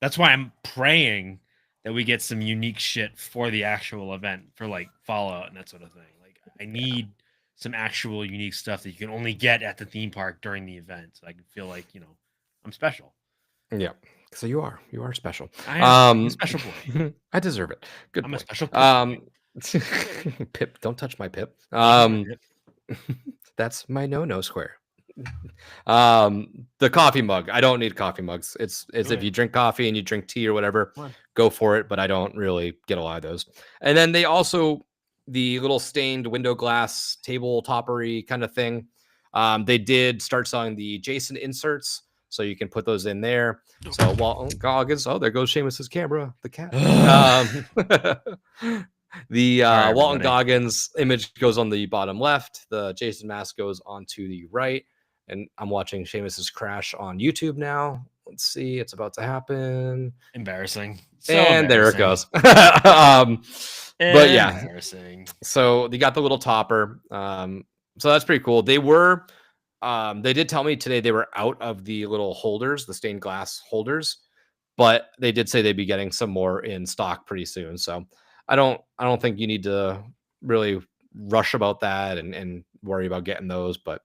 That's why I'm praying that we get some unique shit for the actual event for like Fallout and that sort of thing. Like I need some actual unique stuff that you can only get at the theme park during the event. So I can feel like, I'm special. Yeah. So you are special. I'm a special boy. I deserve it. Good. I'm boy. a special boy. Pip, don't touch my Pip. That's my no square. The coffee mug. I don't need coffee mugs. It's if you drink coffee and you drink tea or whatever, go for it. But I don't really get a lot of those. And then they also the little stained window glass table toppery kind of thing. They did start selling the Jason inserts, so you can put those in there. So Walton Goggins. Oh, there goes Seamus's camera. The cat. The Walton Goggins image goes on the bottom left. The Jason mask goes onto the right. And I'm watching Seamus's crash on YouTube now. Let's see. It's about to happen. Embarrassing. And there it goes. But yeah. Embarrassing. So they got the little topper. So that's pretty cool. They were, they did tell me today they were out of the little holders, the stained glass holders, but they did say they'd be getting some more in stock pretty soon. So I don't think you need to really rush about that and worry about getting those, but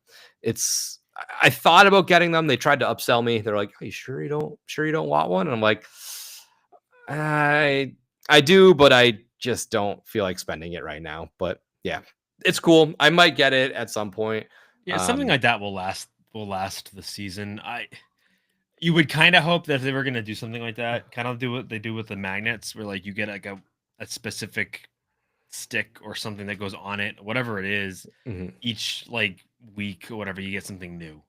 I thought about getting them. They tried to upsell me. They're like, "Are you sure you don't want one?" And I'm like, I do, but I just don't feel like spending it right now. But yeah, it's cool. I might get it at some point. Yeah, something like that will last the season. You would kind of hope that if they were going to do something like that, kind of do what they do with the magnets, where like you get like a specific stick or something that goes on it, whatever it is, each like week or whatever, you get something new.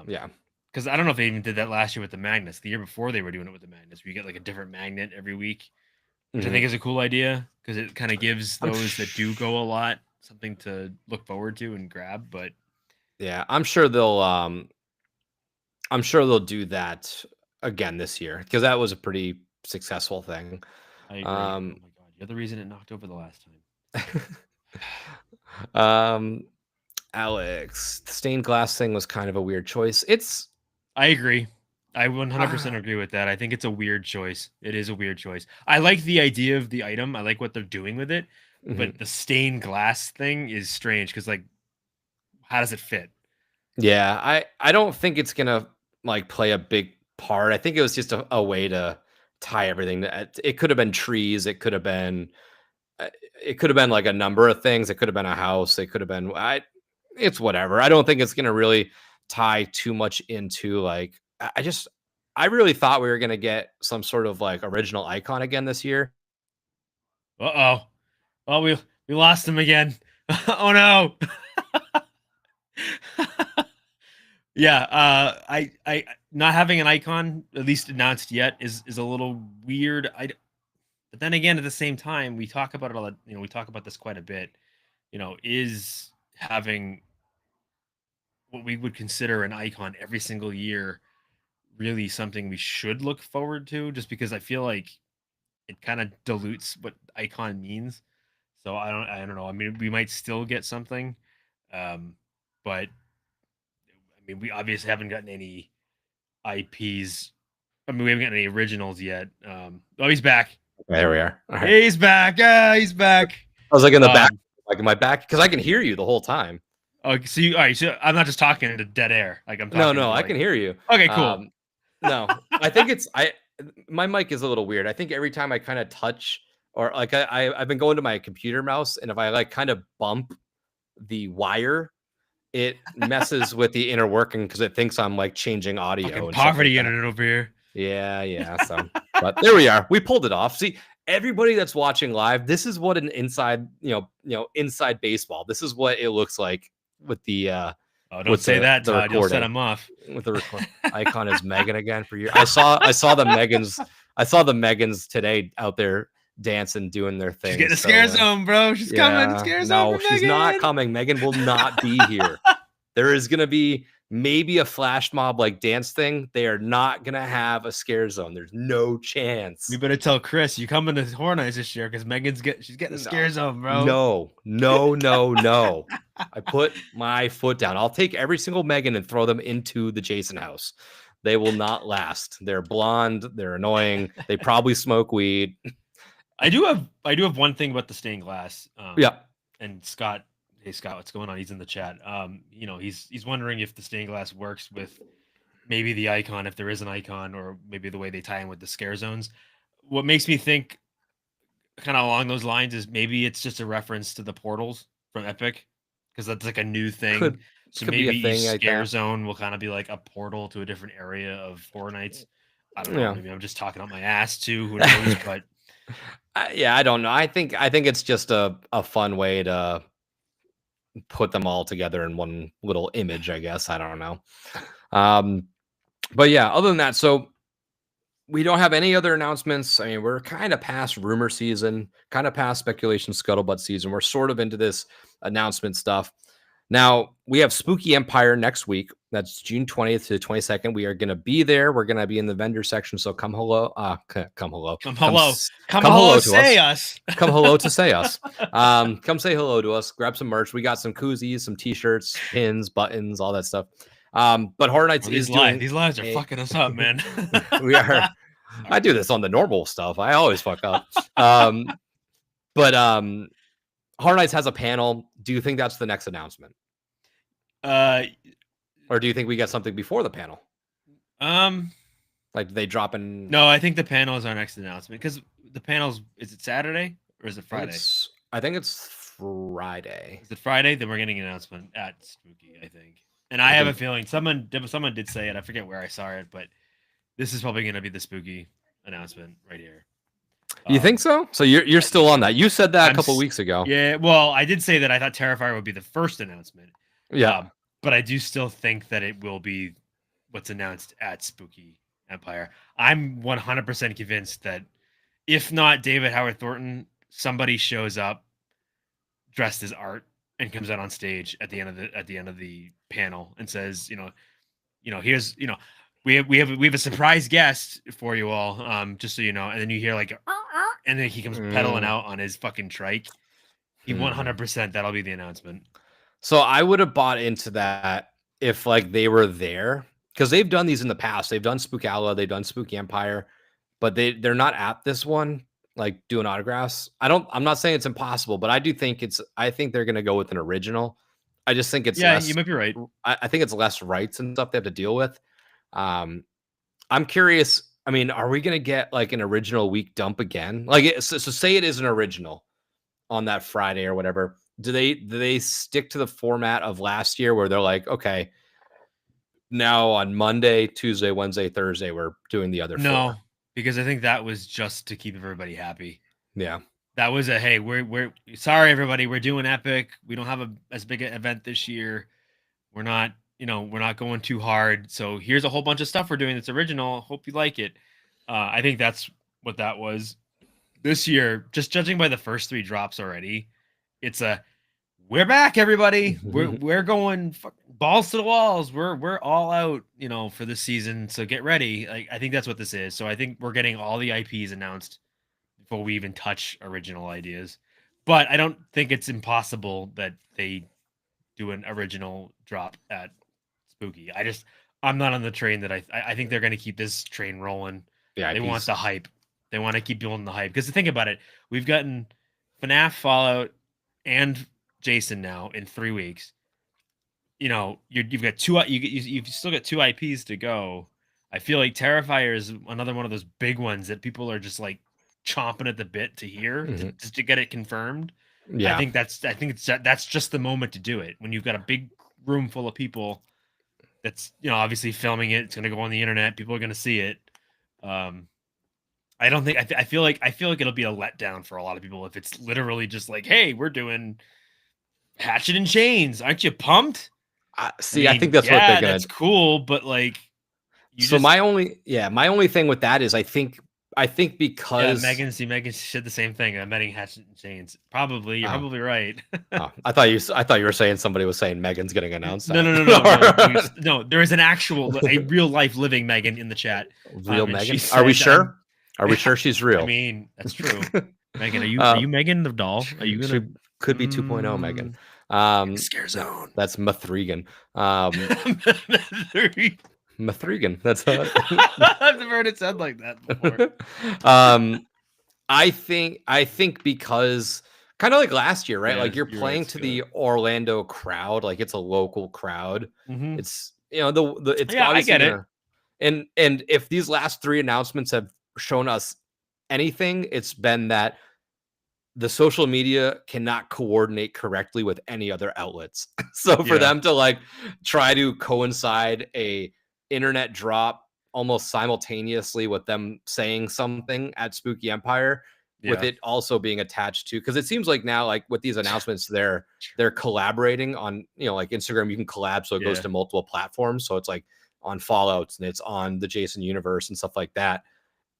Yeah, because I don't know if they even did that last year with the magnets. The year before they were doing it with the magnets, where you get like a different magnet every week, which I think is a cool idea because it kind of gives those that do go a lot something to look forward to and grab. But yeah, I'm sure they'll do that again this year because that was a pretty successful thing. I agree. Oh my god, you're the reason it knocked over the last time. Alex, the stained glass thing was kind of a weird choice. I agree. I 100% agree with that. I think it's a weird choice. It is a weird choice. I like the idea of the item. I like what they're doing with it, but the stained glass thing is strange because like, how does it fit? Yeah, I don't think it's gonna like play a big part. I think it was just a way to tie everything. It could have been trees. It could have been like a number of things. It could have been a house. It could have been. It's whatever. I don't think it's gonna really tie too much into like. I really thought we were gonna get some sort of like original icon again this year. Oh, we lost him again. Oh no. Yeah, I not having an icon at least announced yet is a little weird. But then again, at the same time, we talk about it all. We talk about this quite a bit. Is having what we would consider an icon every single year really something we should look forward to? Just because I feel like it kind of dilutes what icon means. So I don't know. I mean, we might still get something, but. I mean, we obviously haven't gotten any IPs. I mean, we haven't gotten any originals yet. Oh, he's back. There we are. Right. He's back. Yeah, he's back. I was like in the back, like in my back, because I can hear you the whole time. Oh, so all right. So I'm not just talking into dead air. Like I'm talking. No, I can hear you. Okay, cool. No, I think my mic is a little weird. I think every time I kind of touch or like I've been going to my computer mouse, and if I like kind of bump the wire, it messes with the inner working because it thinks I'm like changing audio. Poverty internet over here. Yeah. So, but there we are. We pulled it off. See, everybody that's watching live, this is what an inside, inside baseball. This is what it looks like with the. Don't say that, Todd. You'll set him off. With the icon is Megan again for you. I saw the Megans. I saw the Megans today out there dancing, doing their thing. She's getting a scare zone, bro. She's coming. Scare zone. No, she's not coming. Megan will not be here. There is going to be maybe a flash mob like dance thing. They are not going to have a scare zone. There's no chance. We better tell Chris you coming to Horn Eyes this year because she's getting a scare zone, bro. No. I put my foot down. I'll take every single Megan and throw them into the Jason house. They will not last. They're blonde. They're annoying. They probably smoke weed. I do have one thing about the stained glass. Yeah. And Scott, hey Scott, what's going on? He's in the chat. He's wondering if the stained glass works with maybe the icon, if there is an icon, or maybe the way they tie in with the scare zones. What makes me think kind of along those lines is maybe it's just a reference to the portals from Epic, because that's like a new thing. So Could be a maybe thing each like scare that. zone will kind of be like a portal to a different area of Horror Nights. I don't know. Yeah. Maybe I'm just talking out my ass too. Who knows? But Yeah, I don't know. I think it's just a fun way to put them all together in one little image, I guess. I don't know. But yeah, other than that, so we don't have any other announcements. I mean, we're kind of past rumor season, kind of past speculation scuttlebutt season. We're sort of into this announcement stuff. Now, we have Spooky Empire next week. That's June 20th to 22nd. We are going to be there. We're going to be in the vendor section. So come hello. Come hello. Come hello. Come hello hello to say us. Come hello to say us. Come say hello to us. Grab some merch. We got some koozies, some t-shirts, pins, buttons, all that stuff. But Horror Nights is doing... These lives are fucking us up, man. We are. I do this on the normal stuff. I always fuck up. But Horror Nights has a panel. Do you think that's the next announcement? Or do you think we get something before the panel? Like they drop in... No, I think the panel is our next announcement, because the panel's, is it Saturday or is it Friday? I think it's Friday. Is it Friday? Then we're getting an announcement at Spooky, I think. And I have a feeling someone did say it. I forget where I saw it, but this is probably going to be the Spooky announcement right here. You think so? So you're still on that. You said that a couple weeks ago. Yeah, well, I did say that I thought Terrifier would be the first announcement. Yeah. But I do still think that it will be what's announced at Spooky Empire. I'm 100% convinced that if not David Howard Thornton, somebody shows up dressed as Art and comes out on stage at the end of the panel and says, here's, we have a surprise guest for you all, just so you know. And then you hear like, and then he comes pedaling out on his fucking trike. He 100% that'll be the announcement. So I would have bought into that if like they were there, because they've done these in the past. They've done Spookala, they've done Spooky Empire, but they're not at this one, like doing autographs. I'm not saying it's impossible, but I think they're gonna go with an original. I just think it's less, you might be right. I think it's less rights and stuff they have to deal with. I'm curious. I mean, are we gonna get like an original week dump again? Like, so say it is an original on that Friday or whatever. Do they stick to the format of last year where they're like, okay, now on Monday, Tuesday, Wednesday, Thursday, we're doing the other No, 4? because I think that was just to keep everybody happy. Yeah. That was hey, we're sorry everybody, we're doing Epic. We don't have as big an event this year. We're not going too hard. So here's a whole bunch of stuff we're doing that's original. Hope you like it. I think that's what that was. This year, just judging by the first 3 drops already, it's we're back, everybody. We're going balls to the walls. We're all out, for this season. So get ready. Like, I think that's what this is. So I think we're getting all the IPs announced before we even touch original ideas. But I don't think it's impossible that they do an original drop at Spooky. I'm not on the train that I think they're going to keep this train rolling. Yeah, they want the hype. They want to keep building the hype. Because think about it, we've gotten FNAF, Fallout, and Jason now in 3 weeks. You've got you've still got 2 IPs to go. I feel like Terrifier is another one of those big ones that people are just like chomping at the bit to hear, just to get it confirmed. Yeah, I think that's just the moment to do it when you've got a big room full of people. That's obviously filming it. It's going to go on the internet. People are going to see it. I don't think I feel like it'll be a letdown for a lot of people if it's literally just like, hey, we're doing Hatchet and Chains. Aren't you pumped? I think that's what they're gonna. That's cool, but like, my only thing with that is I think because Megan said the same thing. I'm betting Hatchet and Chains. Probably, you're probably right. I thought you were saying somebody was saying Megan's getting announced. No. No, there is a real life living Megan in the chat. Real Megan? Are we sure? Are we sure she's real? I mean, that's true. Megan, are you Megan the doll? Are you gonna? Could be 2.0 Megan. Scare zone. That's Mathregan. Mathregan. That's I've never heard it said like that before. I think because kind of like last year, right? Yeah, like you're playing to the Orlando crowd, like it's a local crowd. It's it's I get it. And if these last 3 announcements have shown us anything, it's been that the social media cannot coordinate correctly with any other outlets. So for them to like try to coincide a internet drop almost simultaneously with them saying something at Spooky Empire, with it also being attached to, because it seems like now, like with these announcements, they're collaborating on, like Instagram, you can collab, so it goes to multiple platforms. So it's like on Fallouts and it's on the Jason universe and stuff like that.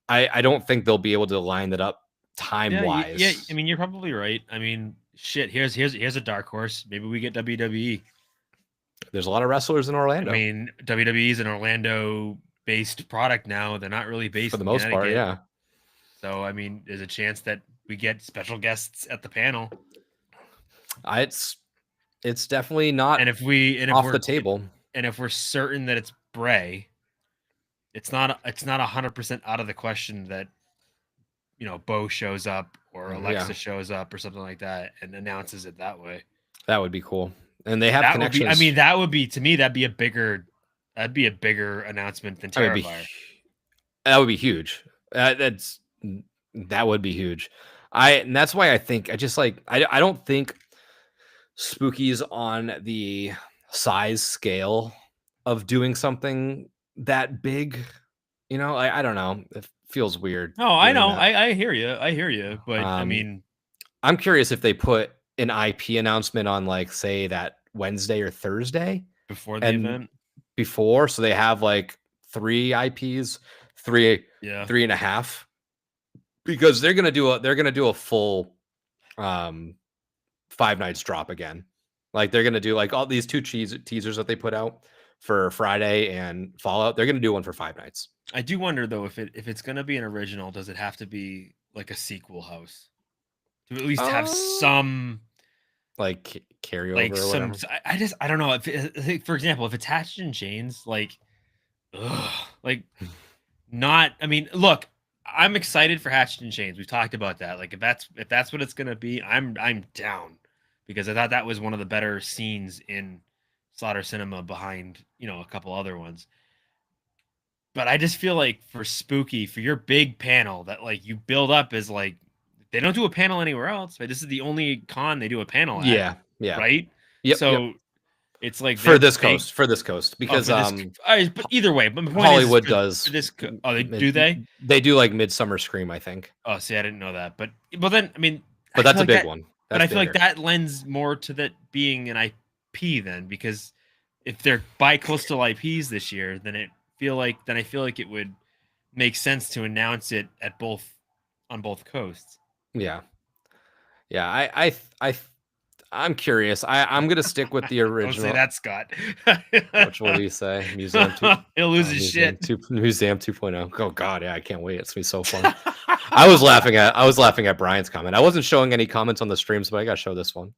I don't think they'll be able to line that up time-wise. Yeah, I mean, you're probably right. I mean, shit, here's a dark horse. Maybe we get WWE. There's a lot of wrestlers in Orlando. I mean, WWE is an Orlando-based product now. They're not really based for the most part, yeah. So, I mean, there's a chance that we get special guests at the panel. It's definitely not off the table. And if we're certain that it's Bray, it's not 100% out of the question that Bo shows up or Alexa shows up or something like that and announces it that way. That would be cool. And they have connections. That would be, to me, that'd be a bigger announcement than Terrifier. That would be huge. That would be huge. And that's why I think I don't think Spooky's on the size scale of doing something that big. I don't know. It feels weird. No, I know. I hear you. But I mean, I'm curious if they put an IP announcement on, like, say that Wednesday or Thursday before the event. So they have like 3 IPs, 3.5, because they're gonna do a full 5 nights drop again. Like they're gonna do like all these 2 teasers that they put out for Friday and Fallout. They're gonna do one for 5 nights. I do wonder though if it's gonna be an original, does it have to be like a sequel house to at least have some like carryover or whatever? I don't know. For example, if it's Hatched in Chains, not. I mean, look, I'm excited for Hatched in Chains. We've talked about that. Like if that's what it's gonna be, I'm down, because I thought that was one of the better scenes in Slaughter Cinema behind a couple other ones. But I just feel like for Spooky, for your big panel that like you build up as like they don't do a panel anywhere else, right? This is the only con they do a panel at. Yeah. Right? Yep. So it's like for this coast, because but either way, but Hollywood does this. Oh, they do like Midsummer Scream, I think. Oh, see, I didn't know that, but then I mean, but that's a big one. But I feel like that lends more to that being an IP then, because if they're bi-coastal IPs this year, then I feel like it would make sense to announce it on both coasts. Yeah. I'm curious. I'm gonna stick with the original. Don't say that, Scott. What do you say? Museum 2. He'll lose his shit. Museum 2.0. Oh God, yeah, I can't wait. It's gonna be so fun. I was laughing at Brian's comment. I wasn't showing any comments on the streams, but I gotta show this one.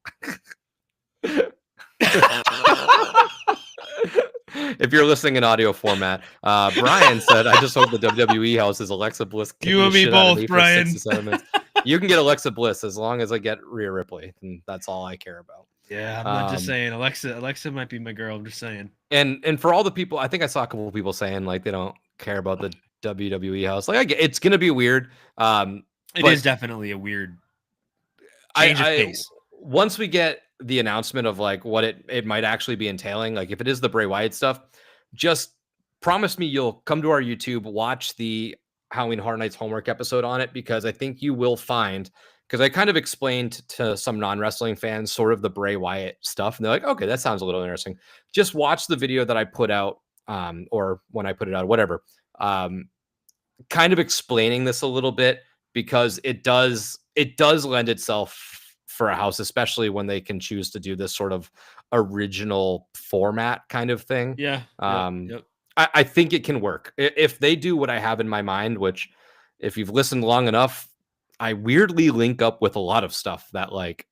If you're listening in audio format, Brian said, "I just hope the WWE house is Alexa Bliss." You and me both, Brian. 6 to 7 minutes. You can get Alexa Bliss as long as I get Rhea Ripley, and that's all I care about. Yeah, I'm not just saying. Alexa might be my girl. I'm just saying. And for all the people, I think I saw a couple of people saying like they don't care about the WWE house. Like it's gonna be weird. It is definitely a weird change of pace. Once we get the announcement of like what it might actually be entailing, like if it is the Bray Wyatt stuff, just promise me you'll come to our YouTube, watch the Halloween Horror Nights homework episode on it, because I think you will find, because I kind of explained to some non-wrestling fans sort of the Bray Wyatt stuff, and they're like, okay, that sounds a little interesting. Just watch the video that I put out, or when I put it out, whatever, kind of explaining this a little bit, because it does lend itself for a house, especially when they can choose to do this sort of original format kind of thing. Yeah. Yep. I think it can work if they do what I have in my mind, which if you've listened long enough, I weirdly link up with a lot of stuff that like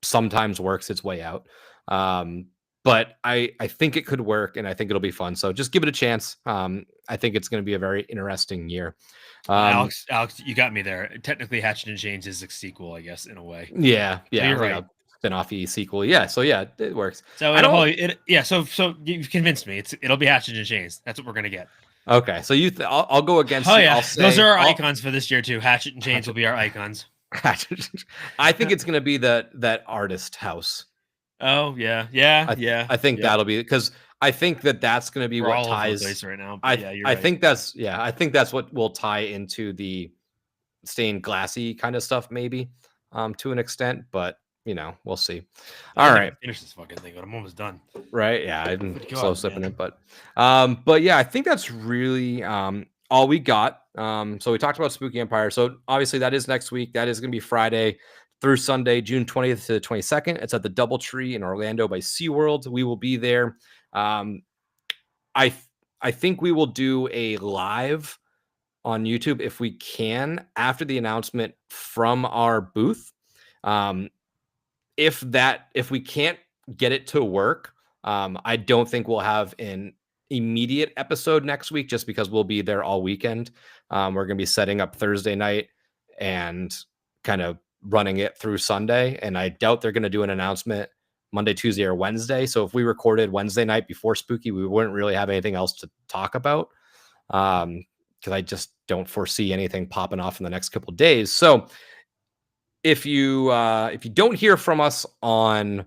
sometimes works its way out. But I think it could work, and I think it'll be fun. So just give it a chance. I think it's going to be a very interesting year. Alex, you got me there. Technically, Hatched in Chains is a sequel, I guess, in a way. Yeah. So you're right. spin-offy sequel. Yeah, so yeah, it works. So so you've convinced me. It'll be Hatchet and Chains. That's what we're gonna get. Okay, so I'll go against you. Yeah. I'll say, those are our icons for this year too. Hatchet and Chains will be our icons. I think it's gonna be that artist house. Oh yeah. I think that'll be, because I think that's going to be We're what all ties. over the place right now. I think that's what will tie into the stained glassy kind of stuff, maybe, to an extent. But we'll see. All right, finish this fucking thing, but I'm almost done. Right? Yeah, I'm slow sipping it, but yeah, I think that's really all we got. So we talked about Spooky Empire. So obviously that is next week. That is going to be Friday through Sunday, June 20th to the 22nd. It's at the DoubleTree in Orlando by SeaWorld. We will be there. I think we will do a live on YouTube if we can after the announcement from our booth. If we can't get it to work, I don't think we'll have an immediate episode next week, just because we'll be there all weekend. We're going to be setting up Thursday night and kind of running it through Sunday, and I doubt they're going to do an announcement Monday, Tuesday, or Wednesday. So if we recorded Wednesday night before Spooky, we wouldn't really have anything else to talk about, because I just don't foresee anything popping off in the next couple of days. So if you don't hear from us on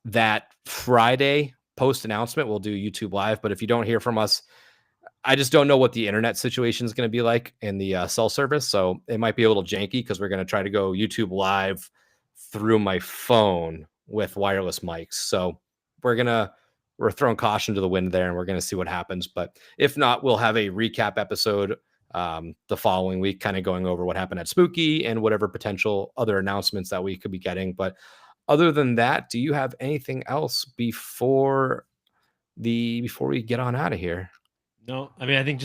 that Friday post announcement, we'll do YouTube live. But if you don't hear from us, I just don't know what the internet situation is going to be like in the cell service. So it might be a little janky, because we're going to try to go YouTube live through my phone with wireless mics. So we're throwing caution to the wind there, and we're going to see what happens. But if not, we'll have a recap episode the following week, kind of going over what happened at Spooky and whatever potential other announcements that we could be getting. But other than that, do you have anything else before we get on out of here? No, I mean, I think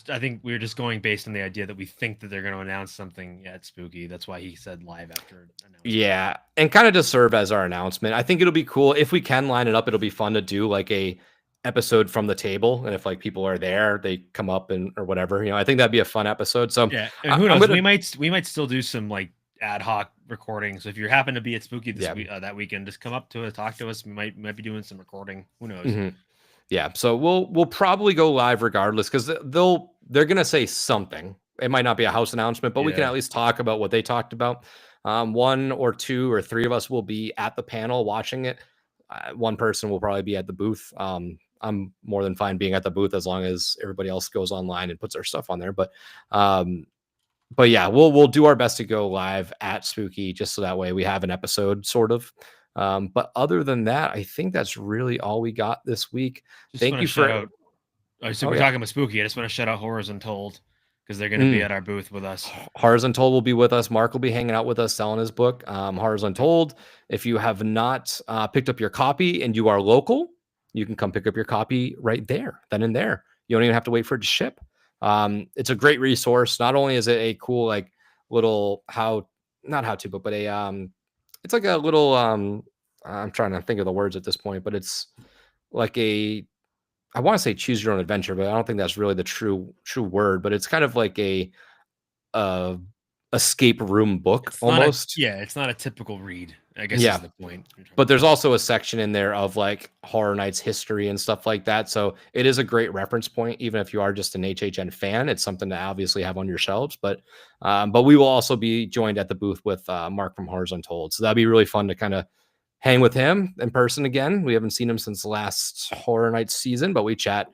I think we're just going based on the idea that we think that they're going to announce something at Spooky. That's why he said live after announcement. Yeah, and kind of to serve as our announcement. I think it'll be cool if we can line it up. It'll be fun to do like a episode from the table, and if like people are there, they come up or whatever. I think that'd be a fun episode. So yeah, and who knows? We might still do some like ad hoc recordings. So if you happen to be at Spooky that weekend, just come up to us, talk to us. We might be doing some recording. Who knows? Mm-hmm. Yeah, so we'll probably go live regardless, because they're gonna say something. It might not be a house announcement, but we can at least talk about what they talked about. One or two or three of us will be at the panel watching it. One person will probably be at the booth. I'm more than fine being at the booth as long as everybody else goes online and puts their stuff on there. But yeah, we'll do our best to go live at Spooky, just so that way we have an episode sort of. But other than that, I think that's really all we got this week. Thank you for. We're talking about Spooky. I just want to shout out Horrors Untold, because they're going to be at our booth with us. Horrors Untold will be with us. Mark will be hanging out with us, selling his book, Horrors Untold. If you have not picked up your copy and you are local, you can come pick up your copy right there, then and there. You don't even have to wait for it to ship. It's a great resource. Not only is it a cool like little it's like a little I'm trying to think of the words at this point, but it's like I want to say choose your own adventure, but I don't think that's really the true word, but it's kind of like a escape room book almost. It's not a typical read, I guess is the point. But there's also a section in there of like Horror Nights history and stuff like that. So it is a great reference point, even if you are just an HHN fan. It's something to obviously have on your shelves. But we will also be joined at the booth with Mark from Horrors Untold. So that'd be really fun to kind of hang with him in person again. We haven't seen him since the last Horror Nights season, but we chat,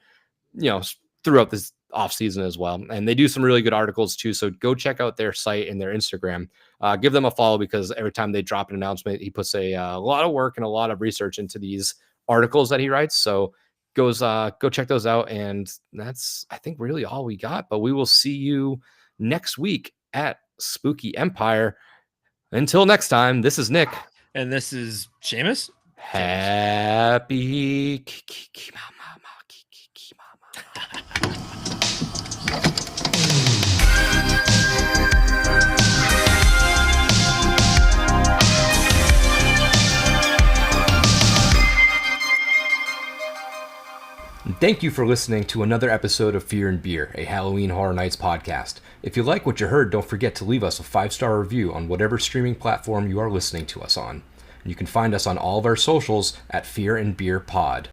throughout this off season as well. And they do some really good articles too. So go check out their site and their Instagram. Give them a follow, because every time they drop an announcement, he puts a lot of work and a lot of research into these articles that he writes. So go check those out. And that's, I think, really all we got. But we will see you next week at Spooky Empire. Until next time, this is Nick. And this is Seamus. Happy Thank you for listening to another episode of Fear and Beer, a Halloween Horror Nights podcast. If you like what you heard, don't forget to leave us a 5-star review on whatever streaming platform you are listening to us on. You can find us on all of our socials at Fear and Beer Pod.